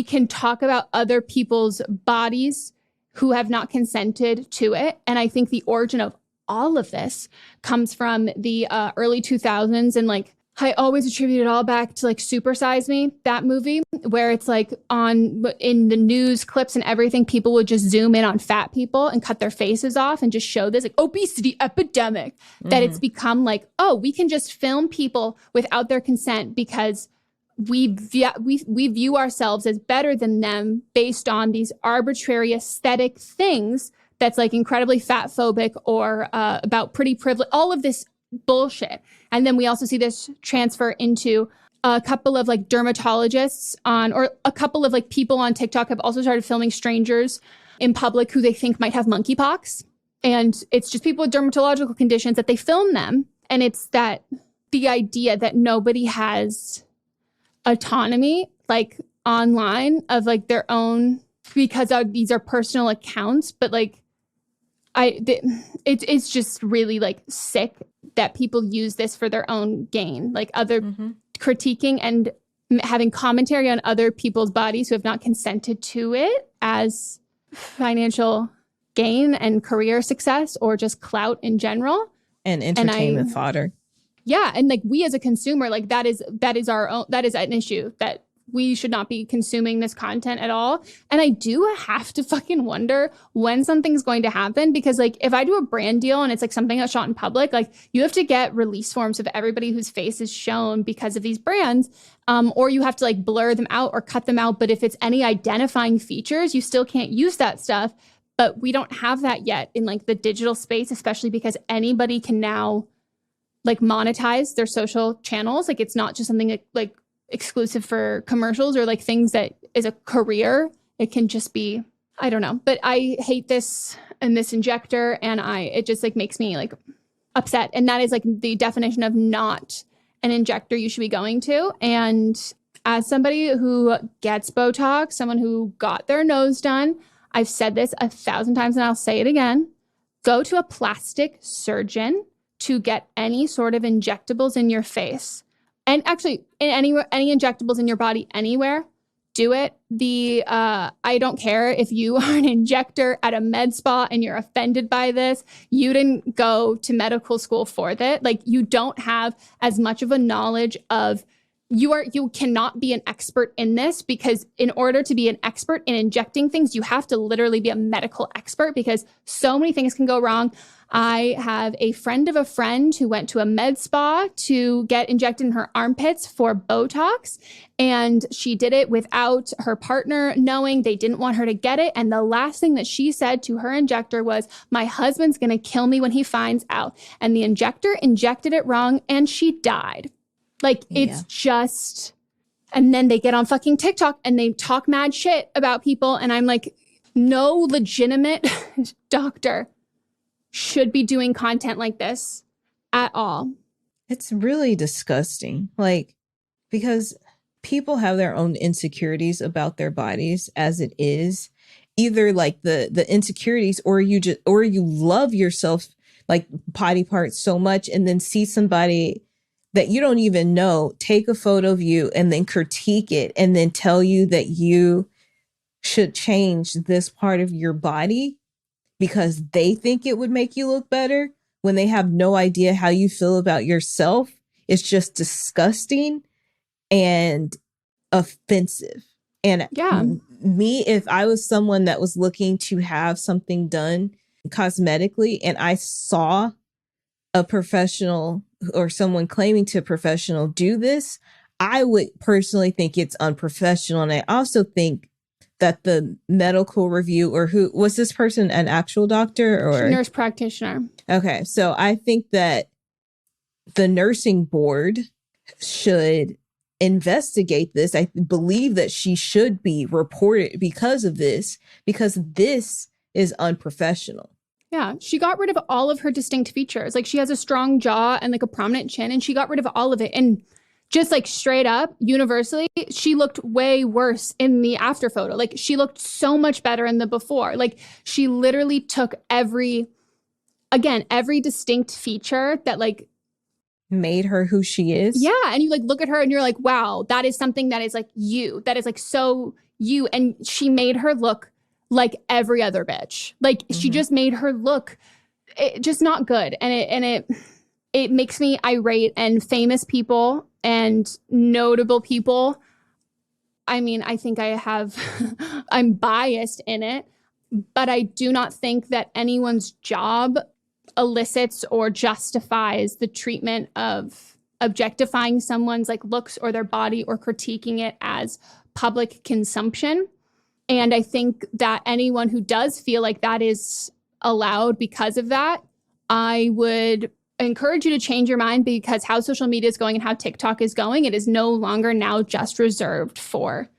can talk about other people's bodies who have not consented to it. And I think the origin of all of this comes from the early 2000s. And like, I always attribute it all back to like Super Size Me, that movie, where it's like in the news clips and everything, people would just zoom in on fat people and cut their faces off and just show this like obesity epidemic, that it's become like, oh, we can just film people without their consent because we view ourselves as better than them based on these arbitrary aesthetic things that's like incredibly fat phobic or about pretty privilege, all of this bullshit. And then we also see this transfer into a couple of like dermatologists or a couple of like people on TikTok have also started filming strangers in public who they think might have monkeypox. And it's just people with dermatological conditions that they film them. And it's the idea that nobody has autonomy like online of like their own, because these are personal accounts, but like it's just really like sick that people use this for their own gain, like other critiquing and having commentary on other people's bodies who have not consented to it as financial gain and career success or just clout in general and entertainment fodder. Yeah, and like we as a consumer, like that is an issue that we should not be consuming this content at all. And I do have to fucking wonder when something's going to happen, because like if I do a brand deal and it's like something that's shot in public, like you have to get release forms of everybody whose face is shown because of these brands, or you have to like blur them out or cut them out. But if it's any identifying features, you still can't use that stuff. But we don't have that yet in like the digital space, especially because anybody can now like monetize their social channels. Like it's not just something like exclusive for commercials or like things that is a career. It can just be, I don't know. But I hate this and this injector, and it just like makes me like upset. And that is like the definition of not an injector you should be going to. And as somebody who gets Botox, someone who got their nose done, I've said this 1,000 times and I'll say it again. Go to a plastic surgeon to get any sort of injectables in your face. And actually, in any injectables in your body anywhere, do it. I don't care if you are an injector at a med spa and you're offended by this. You didn't go to medical school for that. Like you don't have as much of a knowledge of you cannot be an expert in this, because in order to be an expert in injecting things, you have to literally be a medical expert, because so many things can go wrong. I have a friend of a friend who went to a med spa to get injected in her armpits for Botox. And she did it without her partner knowing. They didn't want her to get it. And the last thing that she said to her injector was, "My husband's going to kill me when he finds out." And the injector injected it wrong and she died. Like, it's just, and then they get on fucking TikTok and they talk mad shit about people. And I'm like, no legitimate doctor should be doing content like this at all. It's really disgusting. Like, because people have their own insecurities about their bodies as it is. Either like the insecurities, or you love yourself, like body parts so much, and then see somebody that you don't even know take a photo of you and then critique it and then tell you that you should change this part of your body because they think it would make you look better when they have no idea how you feel about yourself. It's just disgusting and offensive. And me, if I was someone that was looking to have something done cosmetically and I saw a professional or someone claiming to professional do this, I would personally think it's unprofessional. And I also think that the medical review, or who was this person, an actual doctor or nurse practitioner? Okay. So I think that the nursing board should investigate this. I believe that she should be reported because of this, because this is unprofessional. Yeah, she got rid of all of her distinct features. Like, she has a strong jaw and like a prominent chin, and she got rid of all of it. And just like straight up, universally, she looked way worse in the after photo. Like, she looked so much better in the before. Like, she literally took every distinct feature that like made her who she is. Yeah, and you like look at her and you're like, wow, that is something that is like you, that is like so you. And she made her look like every other bitch. Like she just made her look just not good. And it makes me irate. And famous people and notable people, I mean, I think I'm biased in it, but I do not think that anyone's job elicits or justifies the treatment of objectifying someone's like looks or their body or critiquing it as public consumption. And I think that anyone who does feel like that is allowed because of that, I would encourage you to change your mind, because how social media is going and how TikTok is going, it is no longer now just reserved for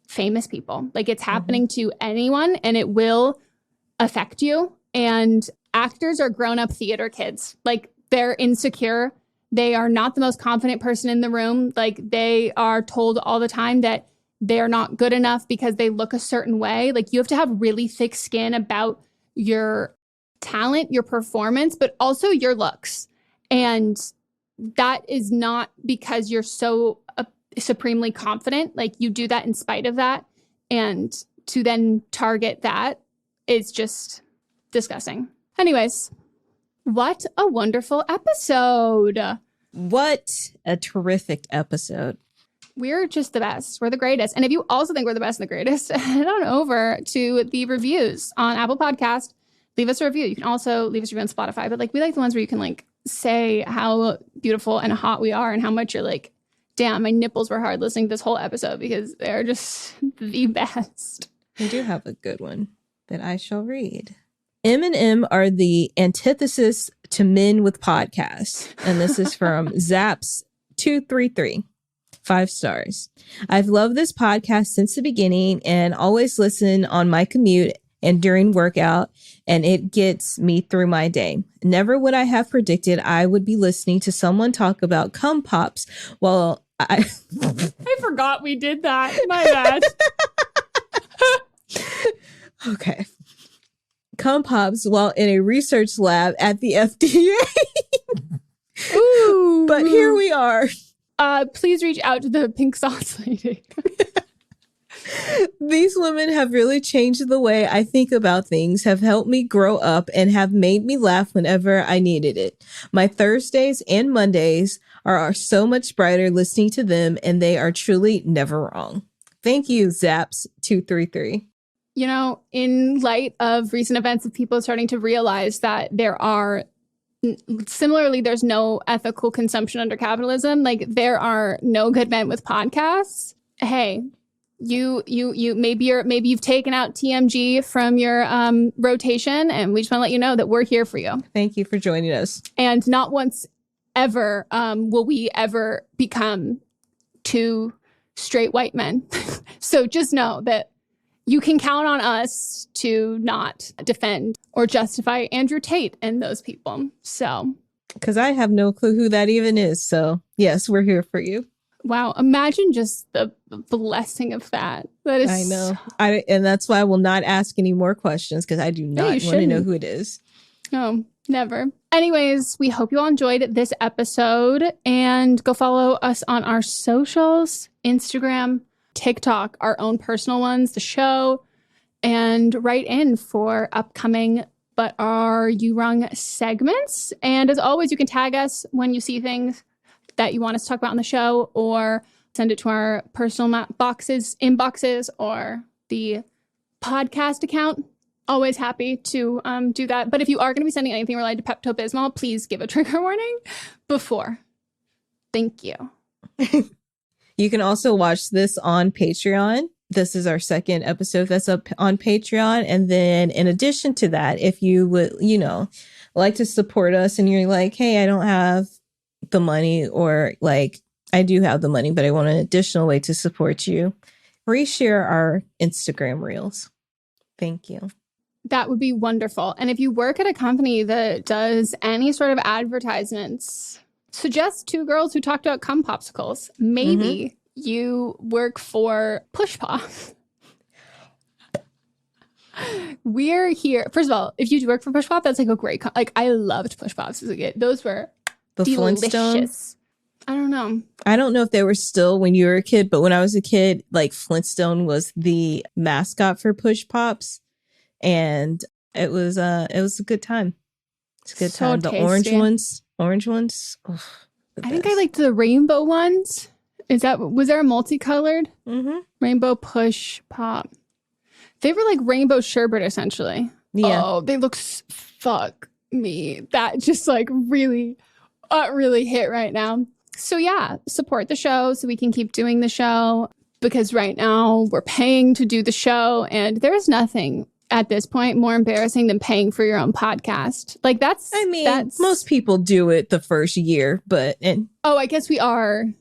famous people. Like it's happening to anyone, and it will affect you. And actors are grown-up theater kids. Like they're insecure. They are not the most confident person in the room. Like they are told all the time that they're not good enough because they look a certain way. Like you have to have really thick skin about your talent, your performance, but also your looks. And that is not because you're so supremely confident. Like you do that in spite of that. And to then target that is just disgusting. Anyways, what a wonderful episode. What a terrific episode. We're just the best. We're the greatest. And if you also think we're the best and the greatest, head on over to the reviews on Apple Podcast. Leave us a review. You can also leave us a review on Spotify. But like we like the ones where you can like say how beautiful and hot we are and how much you're like, damn, my nipples were hard listening to this whole episode, because they're just the best. We do have a good one that I shall read. M&M are the antithesis to men with podcasts. And this is from Zaps233. 5 stars. I've loved this podcast since the beginning and always listen on my commute and during workout, and it gets me through my day. Never would I have predicted I would be listening to someone talk about cum pops while I forgot we did that. My bad. Okay. Cum pops while in a research lab at the FDA. Ooh. But here we are. Please reach out to the pink sauce lady. These women have really changed the way I think about things, have helped me grow up, and have made me laugh whenever I needed it. My Thursdays and Mondays are so much brighter listening to them, and they are truly never wrong. Thank you, Zaps233. You know, in light of recent events of people starting to realize that similarly, there's no ethical consumption under capitalism. Like there are no good men with podcasts. Hey, you maybe you've taken out TMG from your rotation, and we just want to let you know that we're here for you. Thank you for joining us. And not once ever will we ever become two straight white men. So just know that you can count on us to not defend or justify Andrew Tate and those people. So, because I have no clue who that even is. So, yes, we're here for you. Wow. Imagine just the blessing of that. That is. I know. And that's why I will not ask any more questions, because I do not want to know who it is. No, never. Anyways, we hope you all enjoyed this episode, and go follow us on our socials, Instagram, TikTok, our own personal ones, the show, and write in for upcoming But Are You Wrong segments. And as always, you can tag us when you see things that you want us to talk about on the show, or send it to our personal inboxes, or the podcast account. Always happy to do that. But if you are going to be sending anything related to Pepto-Bismol, please give a trigger warning before. Thank you. You can also watch this on Patreon. This is our second episode that's up on Patreon. And then in addition to that, if you would, like to support us and you're like, hey, I don't have the money, or like, I do have the money, but I want an additional way to support you, reshare our Instagram reels. Thank you. That would be wonderful. And if you work at a company that does any sort of advertisements, suggest 2 girls who talked about cum popsicles. Maybe you work for Push Pop. We're here. First of all, if you do work for Push Pop, that's like a great. I loved Push Pops as a kid. Those were the delicious. Flintstones. I don't know. I don't know if they were still when you were a kid, but when I was a kid, like Flintstone was the mascot for Push Pops, and it was a good time. It's a good So time. The tasty. orange ones. Oh, I think I liked the rainbow ones. Was there a multicolored rainbow Push Pop? They were like rainbow sherbet essentially. Yeah. Oh, they look fuck me. That just like really hit right now. So yeah, support the show so we can keep doing the show, because right now we're paying to do the show, and there's nothing at this point more embarrassing than paying for your own podcast. Like that's most people do it the first year, but I guess we're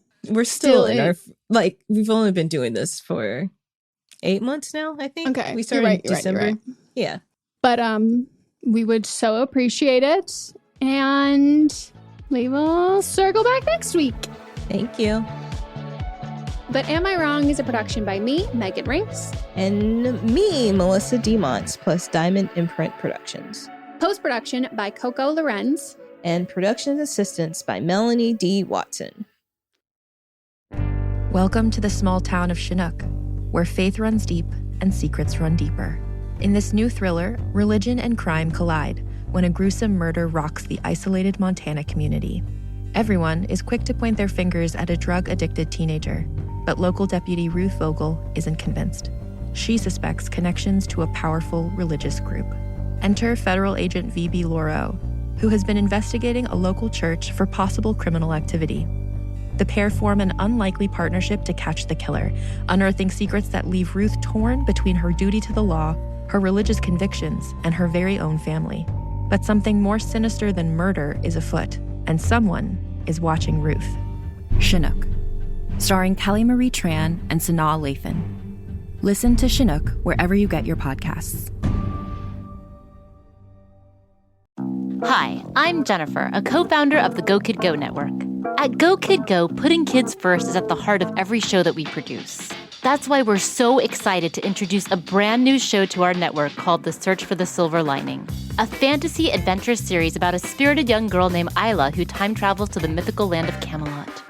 still in our we've only been doing this for 8 months now, I think. Okay. We started in December. You're right. Yeah. But we would so appreciate it, and we will circle back next week. Thank you. But Am I Wrong is a production by me, Megan Rinks. And me, Melissa DeMonts, plus Diamond Imprint Productions. Post-production by Coco Lorenz. And production assistance by Melanie D. Watson. Welcome to the small town of Chinook, where faith runs deep and secrets run deeper. In this new thriller, religion and crime collide when a gruesome murder rocks the isolated Montana community. Everyone is quick to point their fingers at a drug-addicted teenager, but local deputy Ruth Vogel isn't convinced. She suspects connections to a powerful religious group. Enter federal agent V.B. Lauro, who has been investigating a local church for possible criminal activity. The pair form an unlikely partnership to catch the killer, unearthing secrets that leave Ruth torn between her duty to the law, her religious convictions, and her very own family. But something more sinister than murder is afoot, and someone is watching Ruth. Chinook, starring Kelly Marie Tran and Sanaa Lathan. Listen to Chinook wherever you get your podcasts. Hi, I'm Jennifer, a co-founder of the Go Kid Go network. At Go Kid Go, putting kids first is at the heart of every show that we produce. That's why we're so excited to introduce a brand new show to our network called The Search for the Silver Lining, a fantasy adventure series about a spirited young girl named Isla who time travels to the mythical land of Camelot.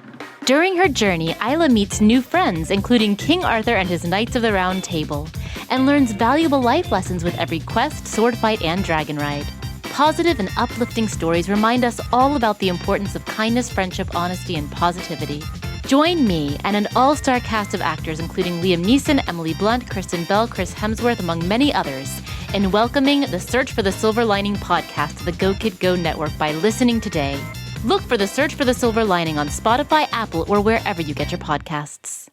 During her journey, Isla meets new friends, including King Arthur and his Knights of the Round Table, and learns valuable life lessons with every quest, sword fight, and dragon ride. Positive and uplifting stories remind us all about the importance of kindness, friendship, honesty, and positivity. Join me and an all-star cast of actors including Liam Neeson, Emily Blunt, Kristen Bell, Chris Hemsworth, among many others, in welcoming the Search for the Silver Lining podcast to the Go Kid Go network by listening today. Look for the Search for the Silver Lining on Spotify, Apple, or wherever you get your podcasts.